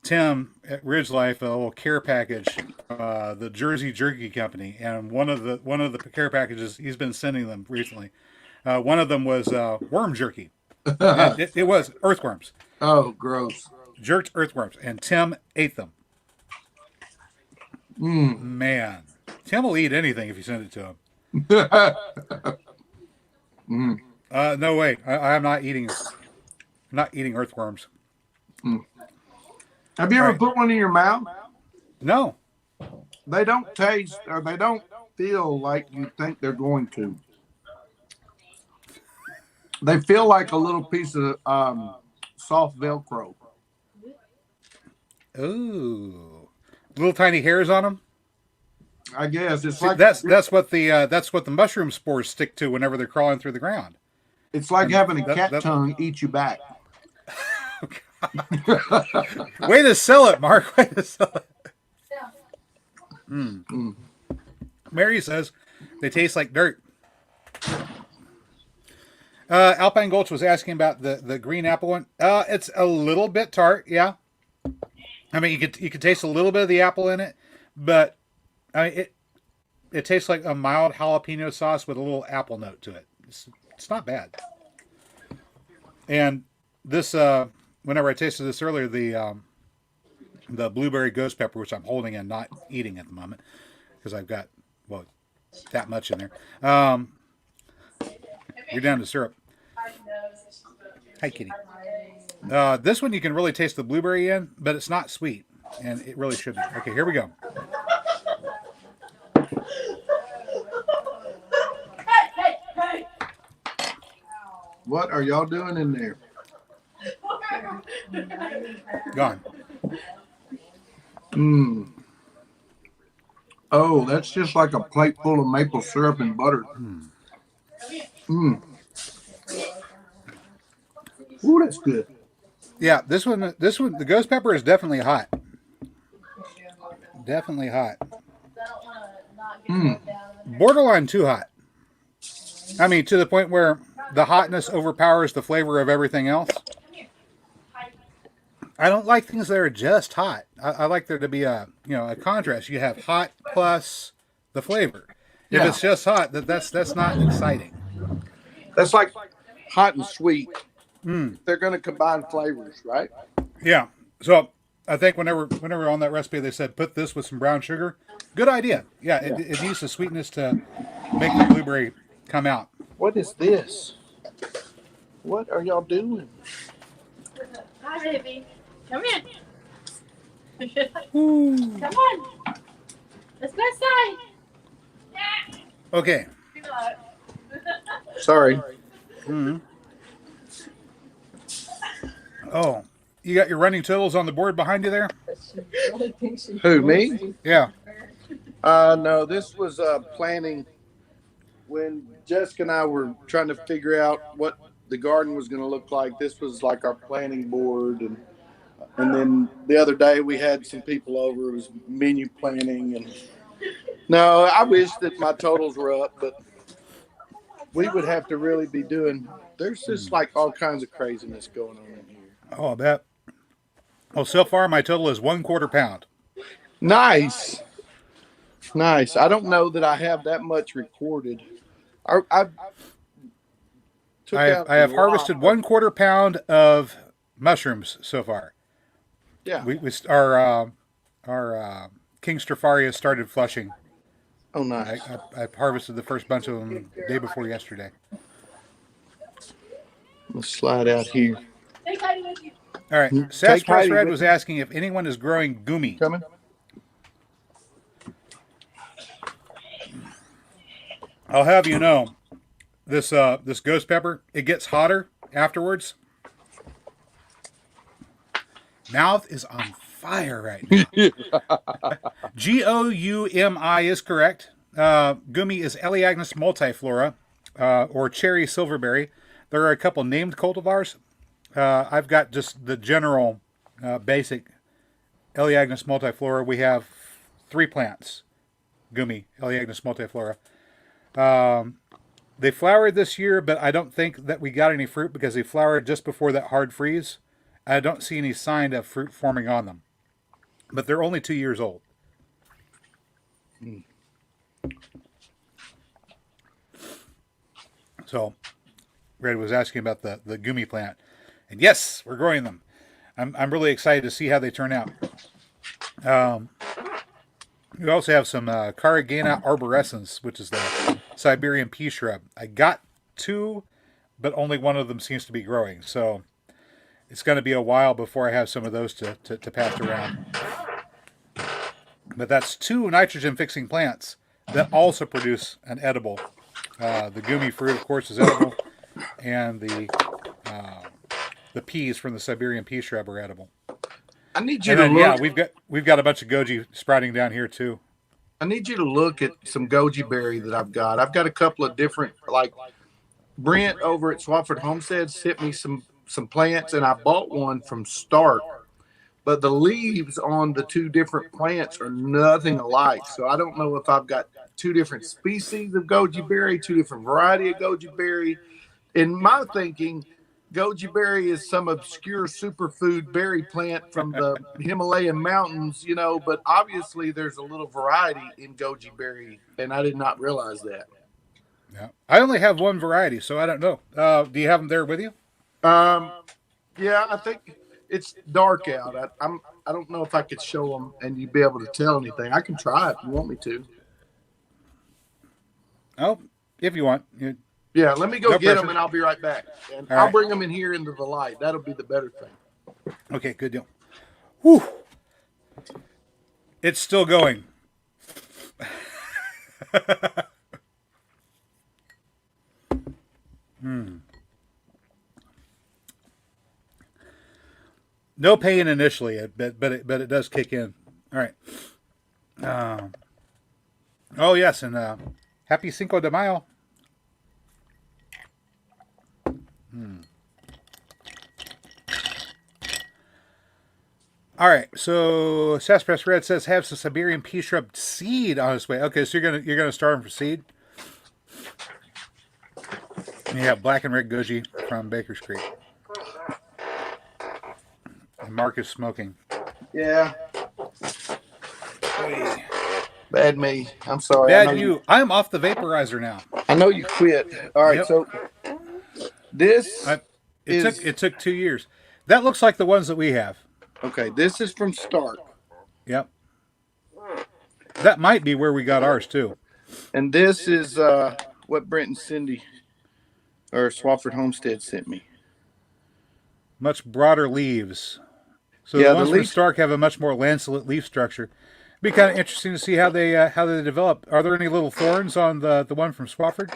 Tim at Ridge Life, a little care package, the Jersey Jerky Company, and one of the care packages he's been sending them recently. One of them was worm jerky. It was earthworms. Oh, gross! Jerked earthworms, and Tim ate them. Man, Tim will eat anything if you send it to him. No way, I'm not eating. I'm not eating earthworms. Have you ever put one in your mouth? No. They don't taste or they don't feel like you think they're going to. They feel like a little piece of soft Velcro. Ooh. Little tiny hairs on them. I guess it's See, like that's what the mushroom spores stick to whenever they're crawling through the ground. it's like And having a cat tongue eat you back. Way to sell it, Mark. Way to sell it. Mary says they taste like dirt. Alpine Gulch was asking about the green apple one. It's a little bit tart, yeah. I mean, you could taste a little bit of the apple in it, but I mean, it tastes like a mild jalapeno sauce with a little apple note to it. It's not bad. And this, whenever I tasted this earlier, the blueberry ghost pepper, which I'm holding and not eating at the moment, because I've got that much in there. You're down to syrup. Hi, kitty. This one you can really taste the blueberry in, but it's not sweet, and it really should be. Okay, here we go. What are y'all doing in there? Gone. Oh, that's just like a plate full of maple syrup and butter. Ooh, that's good. Yeah, this one, the ghost pepper is definitely hot. Definitely hot. Borderline too hot. I mean, to the point where the hotness overpowers the flavor of everything else. I don't like things that are just hot. I like there to be a contrast. You have hot plus the flavor. If it's just hot, that's not exciting. That's like hot and sweet. They're going to combine flavors, right? Yeah. So I think whenever on that recipe they said put this with some brown sugar. Good idea. Yeah, it needs the sweetness to make the blueberry come out. What is this? What are y'all doing? Hi, baby. Come here. Come on. Let's go outside. Okay. Sorry. Oh, you got your running totals on the board behind you there? Who, me? Yeah. No, this was planning when Jessica and I were trying to figure out what the garden was going to look like. This was like our planning board, and then the other day we had some people over. It was menu planning, and no, I wish that my totals were up, but we would have to really be doing. There's just like all kinds of craziness going on in here. Oh, I bet. Well, so far my total is 1/4 pound. Nice. I don't know that I have that much recorded. I have harvested 1/4 pound of mushrooms so far. Yeah. Our King Stropharia started flushing. Oh, nice. I harvested the first bunch of them the day before yesterday. Let's slide out here. All right. Sass Press Red was asking if anyone is growing gumi. Coming. I'll have you know, this ghost pepper, it gets hotter afterwards. Mouth is on fire right now. Goumi is correct. Gumi is Elaeagnus multiflora, or cherry silverberry. There are a couple named cultivars. I've got just the general basic Elaeagnus multiflora. We have 3 plants. Gumi, Elaeagnus multiflora. They flowered this year, but I don't think that we got any fruit because they flowered just before that hard freeze. I don't see any sign of fruit forming on them. But they're only 2 years old. So, Red was asking about the gumi plant. And yes, we're growing them. I'm really excited to see how they turn out. We also have some Carigena arborescens, which is the Siberian pea shrub. I got 2, but only one of them seems to be growing. So it's going to be a while before I have some of those to pass around. But that's 2 nitrogen-fixing plants that also produce an edible. The gumi fruit, of course, is edible, and the peas from the Siberian pea shrub are edible. I need you And to then, look. yeah, we've got a bunch of goji sprouting down here too. I need you to look at some goji berry that I've got. I've got a couple of different, like Brent over at Swafford Homestead sent me some plants, and I bought one from Stark. But the leaves on the 2 different plants are nothing alike. So I don't know if I've got 2 different species of goji berry, 2 different variety of goji berry. In my thinking, goji berry is some obscure superfood berry plant from the Himalayan mountains, but obviously there's a little variety in goji berry, and I did not realize that. Yeah, I only have one variety, so I don't know. Do you have them there with you? Yeah, I think it's dark out. I don't know if I could show them and you'd be able to tell anything. I can try if you want me to. Oh, if you want. Yeah, let me go get them, and I'll be right back. And I'll bring them in here into the light. That'll be the better thing. Okay, good deal. Whew. It's still going. No pain initially, but it does kick in. All right. Oh yes, and happy Cinco de Mayo. All right, so Sasspress Red says have some Siberian pea shrub seed on its way. Okay, so you're gonna start them for seed. And you have black and red goji from Baker's Creek. And Mark is smoking. Yeah. Bad me. I'm sorry. Bad you. I'm off the vaporizer now. I know you quit. All right, Yep. so this it took 2 years. That looks like the ones that we have. Okay, this is from Stark. Yep. That might be where we got ours too. And this is what Brent and Cindy or Swafford Homestead sent me. Much broader leaves. So Yeah, the ones the from leaf- Stark have a much more lanceolate leaf structure. It'd be kind of interesting to see how they develop. Are there any little thorns on the one from Swafford?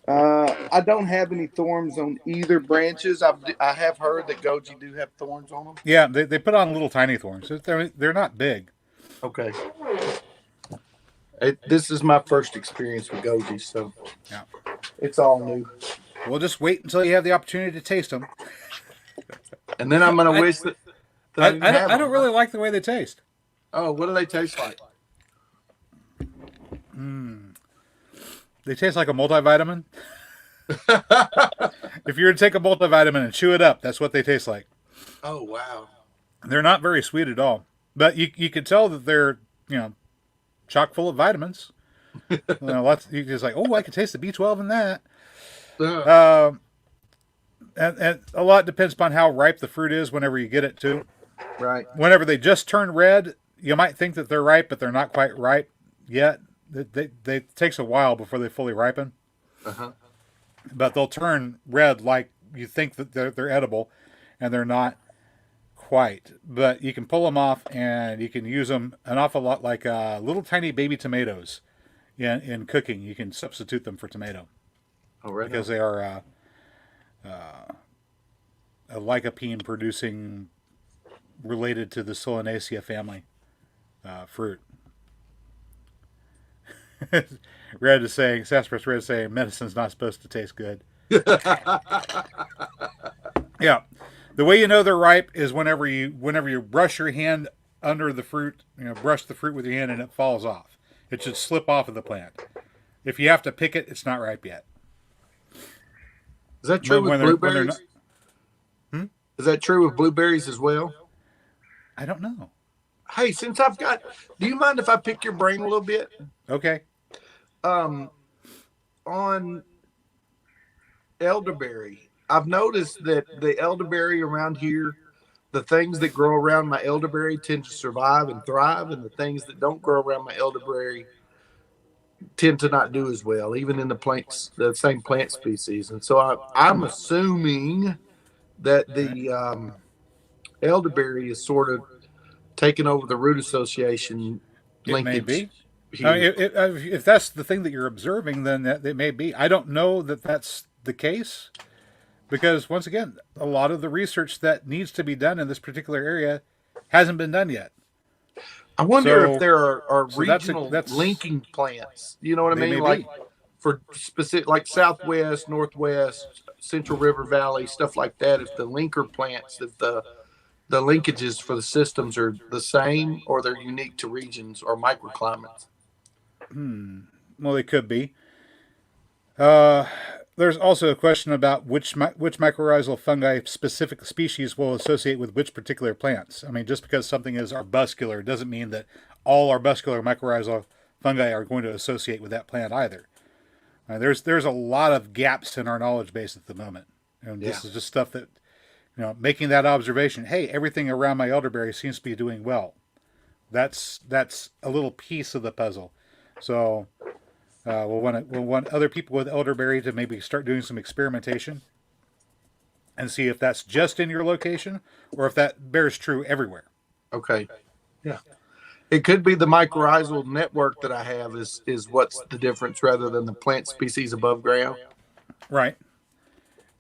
I don't have any thorns on either branches. I have heard that goji do have thorns on them. Yeah, they put on little tiny thorns. They're not big. Okay. This is my first experience with goji, so Yeah. it's all new. We'll just wait until you have the opportunity to taste them. And then I'm gonna wish that I didn't have don't them. really like the way they taste. Oh, what do they taste like? They taste like a multivitamin. If you were to take a multivitamin and chew it up, that's what they taste like. Oh wow. They're not very sweet at all, but you can tell that they're chock full of vitamins. Lots. You just like, oh, I can taste the B12 in that. And a lot depends upon how ripe the fruit is whenever you get it too. Right. Whenever they just turn red, you might think that they're ripe, but they're not quite ripe yet. It takes a while before they fully ripen. Uh-huh. But they'll turn red like you think that they're edible, and they're not quite. But you can pull them off, and you can use them an awful lot like little tiny baby tomatoes in cooking. You can substitute them for tomato. Oh, right. Because they are a lycopene producing, related to the Solanaceae family fruit. Red is saying, Sasspress Red is saying, medicine's not supposed to taste good. Yeah. The way you know they're ripe is whenever you brush your hand under the fruit, brush the fruit with your hand and it falls off. It should slip off of the plant. If you have to pick it, it's not ripe yet. Is that true with blueberries? Is that true with blueberries as well? I don't know. Hey, do you mind if I pick your brain a little bit? Okay. On elderberry, I've noticed that the elderberry around here, the things that grow around my elderberry tend to survive and thrive, and the things that don't grow around my elderberry tend to not do as well, even in the same plant species. And so I'm assuming that the elderberry is sort of taking over the root association It may linkage be. here. If that's the thing that you're observing, then it may be. I don't know that that's the case because, once again, a lot of the research that needs to be done in this particular area hasn't been done yet. I wonder if So, there are so that's regional that's linking plants. You know what I they mean? may Like be. for specific, like Southwest, Northwest, Central River Valley, stuff like that. If the linker plants, if the linkages for the systems are the same or they're unique to regions or microclimates. Well, they could be. Uh, there's also a question about which mycorrhizal fungi specific species will associate with which particular plants. I mean, just because something is arbuscular doesn't mean that all arbuscular mycorrhizal fungi are going to associate with that plant either. There's a lot of gaps in our knowledge base at the moment, and Yeah. this is just stuff that making that observation. Hey, everything around my elderberry seems to be doing well. That's a little piece of the puzzle. So we'll want other people with elderberry to maybe start doing some experimentation and see if that's just in your location or if that bears true everywhere. Okay. Yeah. It could be the mycorrhizal network that I have is what's the difference rather than the plant species above ground. Right.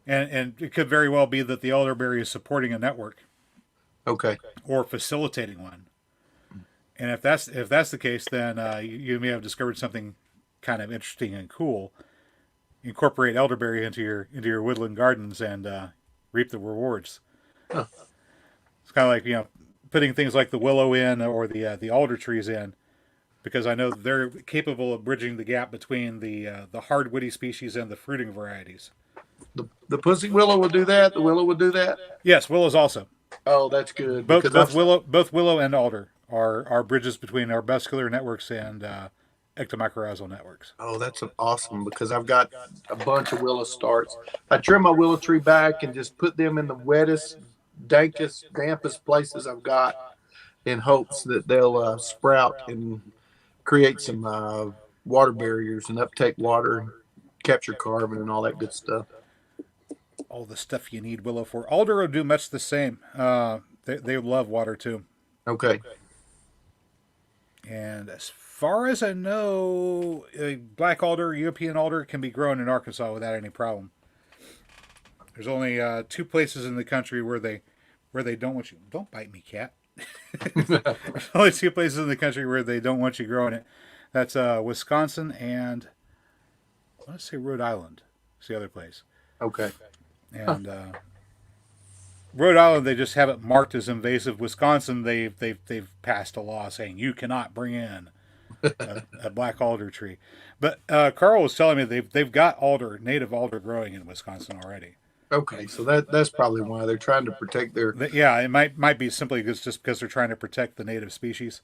And it could very well be that the elderberry is supporting a network Okay. or facilitating one. And if that's the case, then you may have discovered something kind of interesting and cool. Incorporate elderberry into your woodland gardens and reap the rewards. Huh. It's kind of like putting things like the willow in or the alder trees in, because I know they're capable of bridging the gap between the hard-woody species and the fruiting varieties. The pussy willow will do that. The willow will do that. Yes, willows also. Oh, that's good Both because both willow and alder are bridges between arbuscular networks and ectomycorrhizal networks. oh, that's awesome because I've got a bunch of willow starts. I trim my willow tree back and just put them in the wettest, dankest, dampest places I've got in hopes that they'll sprout and create some water barriers and uptake water and capture carbon and all that good stuff. All the stuff you need willow for. Alder will do much the same. They love water too. Okay. And as far as I know, black alder, European alder can be grown in Arkansas without any problem. There's only 2 places in the country where they don't want you. Don't bite me, cat. There's only 2 places in the country where they don't want you growing it. That's Wisconsin and let's say Rhode Island. It's the other place. Okay. And Rhode Island, they just have it marked as invasive. Wisconsin, they've passed a law saying you cannot bring in a black alder tree. But Carl was telling me they've got native alder growing in Wisconsin already. Okay, so that's probably why they're trying to protect their. Yeah, it might be simply just because they're trying to protect the native species.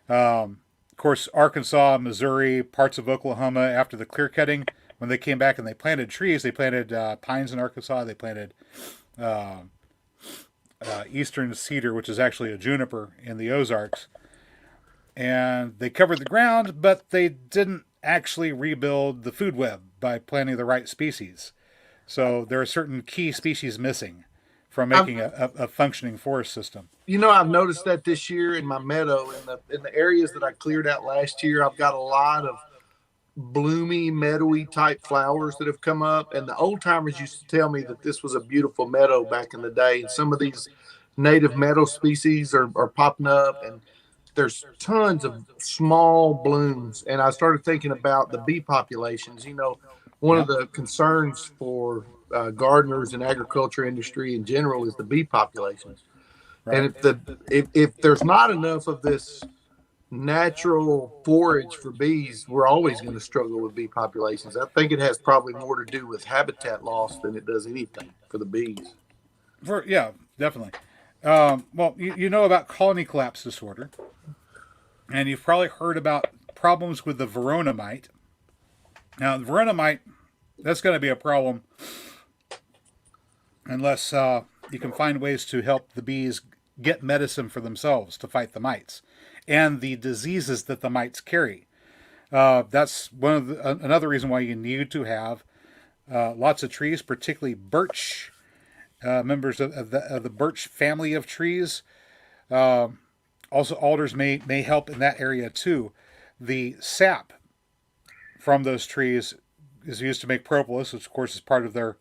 Of course, Arkansas, Missouri, parts of Oklahoma, after the clear cutting, when they came back and they planted trees, they planted pines in Arkansas. They planted eastern cedar, which is actually a juniper in the Ozarks. And they covered the ground, but they didn't actually rebuild the food web by planting the right species. So there are certain key species missing from making a functioning forest system. You know, I've noticed that this year in my meadow, in the areas that I cleared out last year, I've got a lot of bloomy, meadowy type flowers that have come up. And the old timers used to tell me that this was a beautiful meadow back in the day. And some of these native meadow species are popping up, and there's tons of small blooms. And I started thinking about the bee populations. You know, one of the concerns for gardeners and agriculture industry in general is the bee populations. Right. And if there's not enough of this natural forage for bees, we're always going to struggle with bee populations. I think it has probably more to do with habitat loss than it does anything for the bees. Yeah, definitely. Well, you know about colony collapse disorder, and you've probably heard about problems with the Verona mite. Now, the Verona mite, that's going to be a problem unless you can find ways to help the bees get medicine for themselves to fight the mites and the diseases that the mites carry. That's another reason why you need to have lots of trees, particularly birch, members of the birch family of trees. Also, alders may help in that area too. The sap from those trees is used to make propolis, which of course is part of their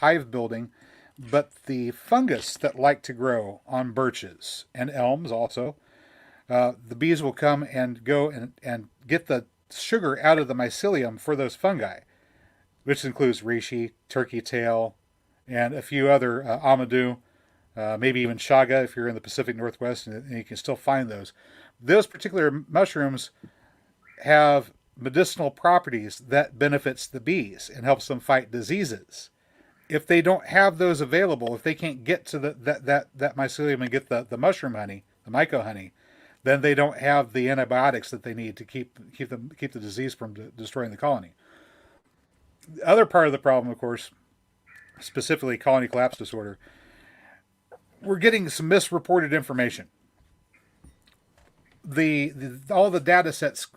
hive building. But the fungus that like to grow on birches and elms also, the bees will come and go and get the sugar out of the mycelium for those fungi, which includes reishi, turkey tail, and a few other amadou, maybe even chaga if you're in the Pacific Northwest, and you can still find those. Those particular mushrooms have medicinal properties that benefits the bees and helps them fight diseases. If they don't have those available, if they can't get to that mycelium and get the mushroom honey, the myco honey, then they don't have the antibiotics that they need to keep the disease from destroying the colony. The other part of the problem, of course, specifically colony collapse disorder, we're getting some misreported information. All the data sets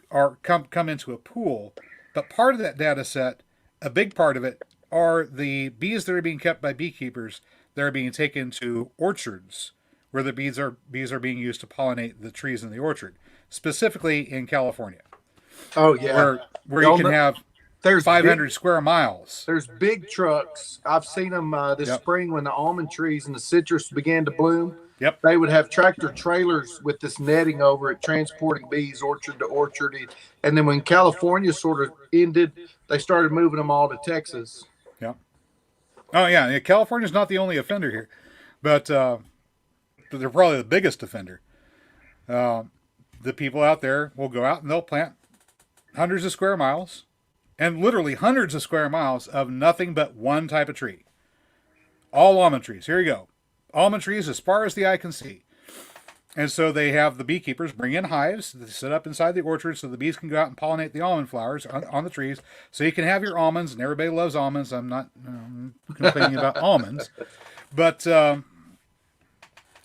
come into a pool, but part of that data set, a big part of it, are the bees that are being kept by beekeepers that are being taken to orchards where the bees are being used to pollinate the trees in the orchard, specifically in California. Oh yeah, where you can have there's 500 square miles. There's big trucks. I've seen them this spring when the almond trees and the citrus began to bloom. Yep. They would have tractor trailers with this netting over it, transporting bees orchard to orchard. And then when California sort of ended, they started moving them all to Texas. Yep. Oh yeah, California's not the only offender here, but they're probably the biggest offender. The people out there will go out and they'll plant hundreds of square miles, and literally hundreds of square miles of nothing but one type of tree. All almond trees. Here you go. Almond trees as far as the eye can see. And so they have the beekeepers bring in hives that set up inside the orchard so the bees can go out and pollinate the almond flowers on the trees. So you can have your almonds, and everybody loves almonds. I'm not complaining about almonds. But, hang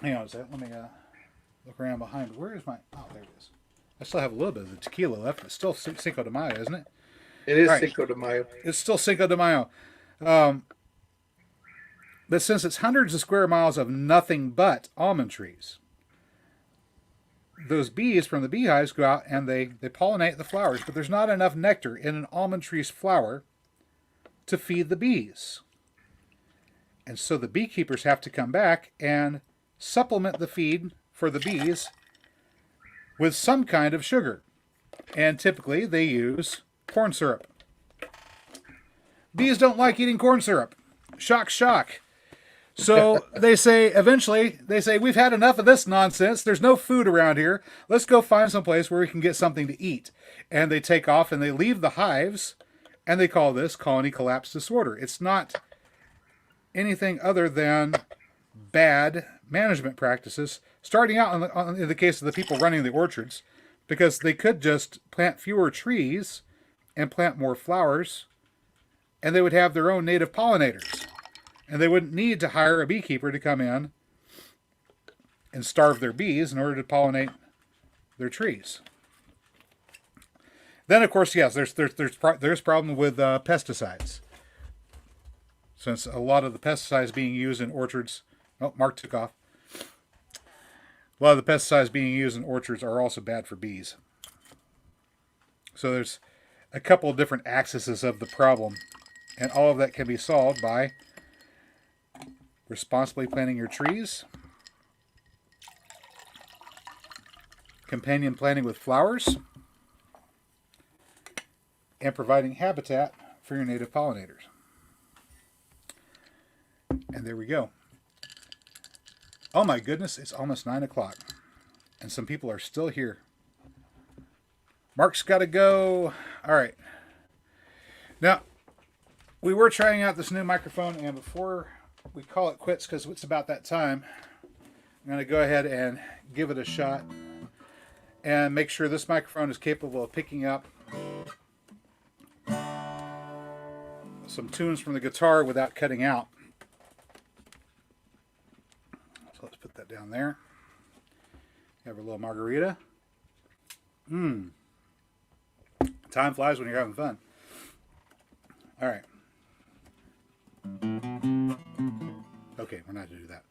on a second. Let me look around behind. Where is my... Oh, there it is. I still have a little bit of the tequila left. It's still Cinco de Mayo, isn't it? It is Cinco de Mayo. It's still Cinco de Mayo. But since it's hundreds of square miles of nothing but almond trees, those bees from the beehives go out and they pollinate the flowers, but there's not enough nectar in an almond tree's flower to feed the bees. And so the beekeepers have to come back and supplement the feed for the bees with some kind of sugar. And typically they use corn syrup. Bees don't like eating corn syrup. Shock, shock. So eventually they say, we've had enough of this nonsense. There's no food around here. Let's go find some place where we can get something to eat. And they take off and they leave the hives, and they call this colony collapse disorder. It's not anything other than bad management practices, starting out in the case of the people running the orchards, because they could just plant fewer trees and plant more flowers, and they would have their own native pollinators. And they wouldn't need to hire a beekeeper to come in and starve their bees in order to pollinate their trees. Then, of course, yes, there's problem with pesticides. Since a lot of the pesticides being used in orchards, Mark took off. A lot of the pesticides being used in orchards are also bad for bees. So there's a couple of different axes of the problem, and all of that can be solved by responsibly planting your trees, companion planting with flowers, and providing habitat for your native pollinators. And there we go. Oh my goodness, it's almost 9 o'clock. And some people are still here. Mark's got to go. All right. Now, we were trying out this new microphone, and before we call it quits, because it's about that time, I'm going to go ahead and give it a shot and make sure this microphone is capable of picking up some tunes from the guitar without cutting out. So let's put that down there. Have a little margarita. Time flies when you're having fun. All right. Okay, we're not to do that.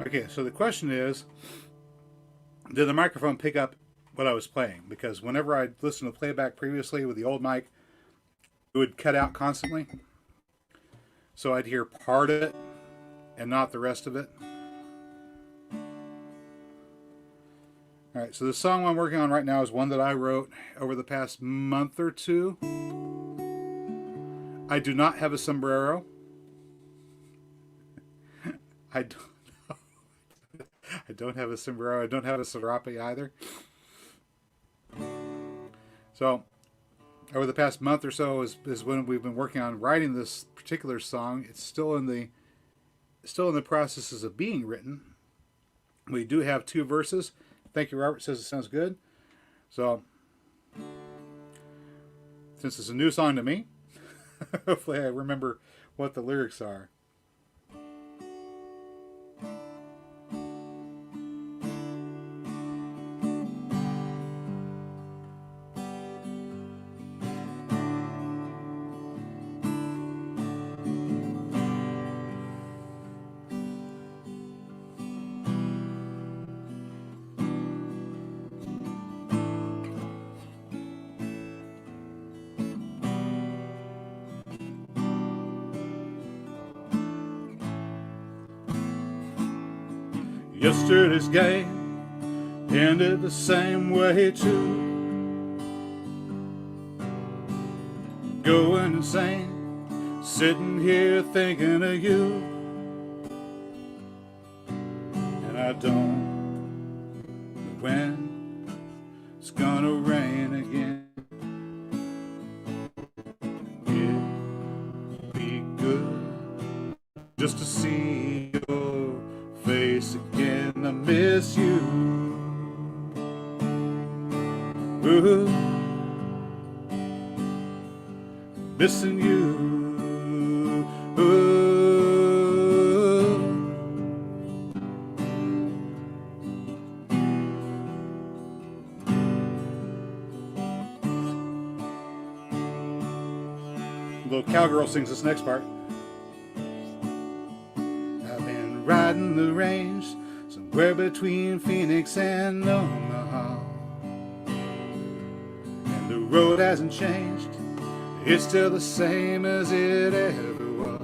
Okay, so the question is, did the microphone pick up what I was playing? Because whenever I listened to playback previously with the old mic, it would cut out constantly. So I'd hear part of it and not the rest of it. All right, so the song I'm working on right now is one that I wrote over the past month or two. I do not have a sombrero. I don't have a sombrero. I don't have a serape either. So, over the past month or so is when we've been working on writing this particular song. It's still in the processes of being written. We do have 2 verses. Thank you, Robert. Says it sounds good. So, since it's a new song to me, hopefully I remember what the lyrics are. Yesterday's game ended the same way too. Going insane, sitting here thinking of you. And I don't know when it's gonna rain again. It'd be good just to see your face again. I miss you. Ooh, missing you. Ooh. Little cowgirl sings this next part. I've been riding the range somewhere between Phoenix and Omaha, and the road hasn't changed. It's still the same as it ever was.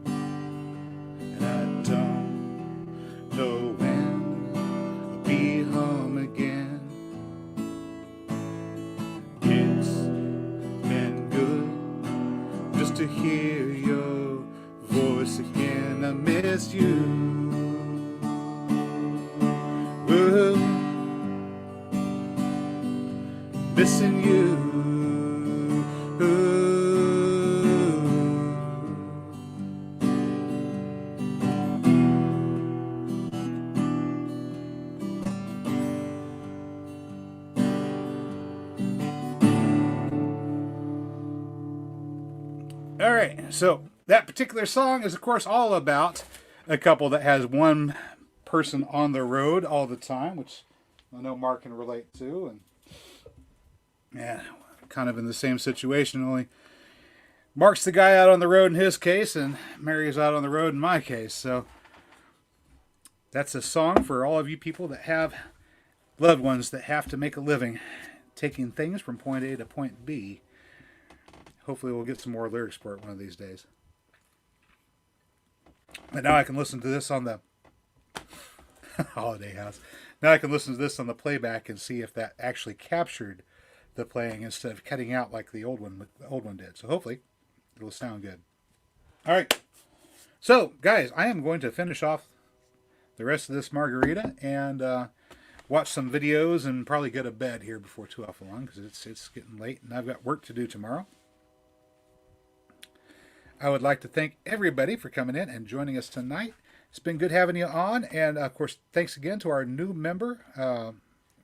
And I don't know when I'll be home again. It's been good just to hear your voice again. I miss you. Ooh, missing you. Ooh. All right, so that particular song is, of course, all about a couple that has one person on the road all the time, which I know Mark can relate to, and yeah, kind of in the same situation, only Mark's the guy out on the road in his case, and Mary's out on the road in my case. So that's a song for all of you people that have loved ones that have to make a living taking things from point A to point B. Hopefully we'll get some more lyrics for it one of these days. But now I can listen to this on the Holiday House. Now I can listen to this on the playback and see if that actually captured the playing instead of cutting out like the old one did. So hopefully it'll sound good. All right. So guys, I am going to finish off the rest of this margarita and watch some videos and probably go to bed here before too awful long because it's getting late and I've got work to do tomorrow. I would like to thank everybody for coming in and joining us tonight. It's been good having you on. And, of course, thanks again to our new member,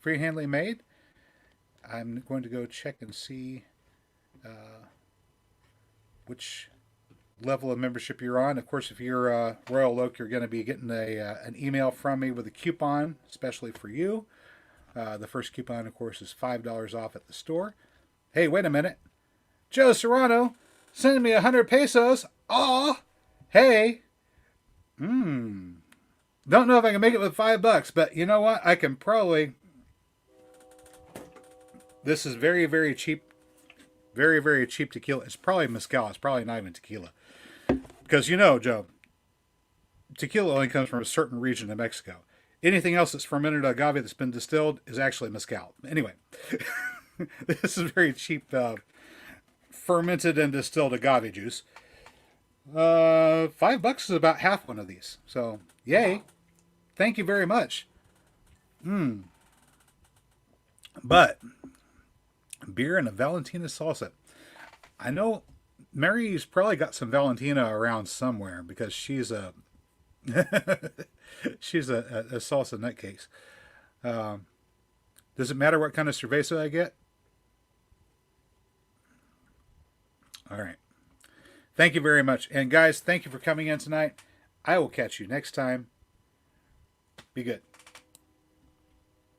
Free Handling Maid. I'm going to go check and see which level of membership you're on. Of course, if you're Royal Oak, you're going to be getting an email from me with a coupon, especially for you. The first coupon, of course, is $5 off at the store. Hey, wait a minute. Joe Serrano sending me 100 pesos. Aw, hey. Don't know if I can make it with $5, but you know what? I can probably. This is very, very cheap. Very, very cheap tequila. It's probably mezcal. It's probably not even tequila. Because you know, Joe, tequila only comes from a certain region of Mexico. Anything else that's fermented agave that's been distilled is actually mezcal. Anyway, this is very cheap fermented and distilled agave juice. $5 is about half one of these. So, yay. Thank you very much. But beer and a Valentina salsa. I know Mary's probably got some Valentina around somewhere because she's a she's a salsa nutcase. Does it matter what kind of cerveza I get? All right. Thank you very much. And guys, thank you for coming in tonight. I will catch you next time. Be good.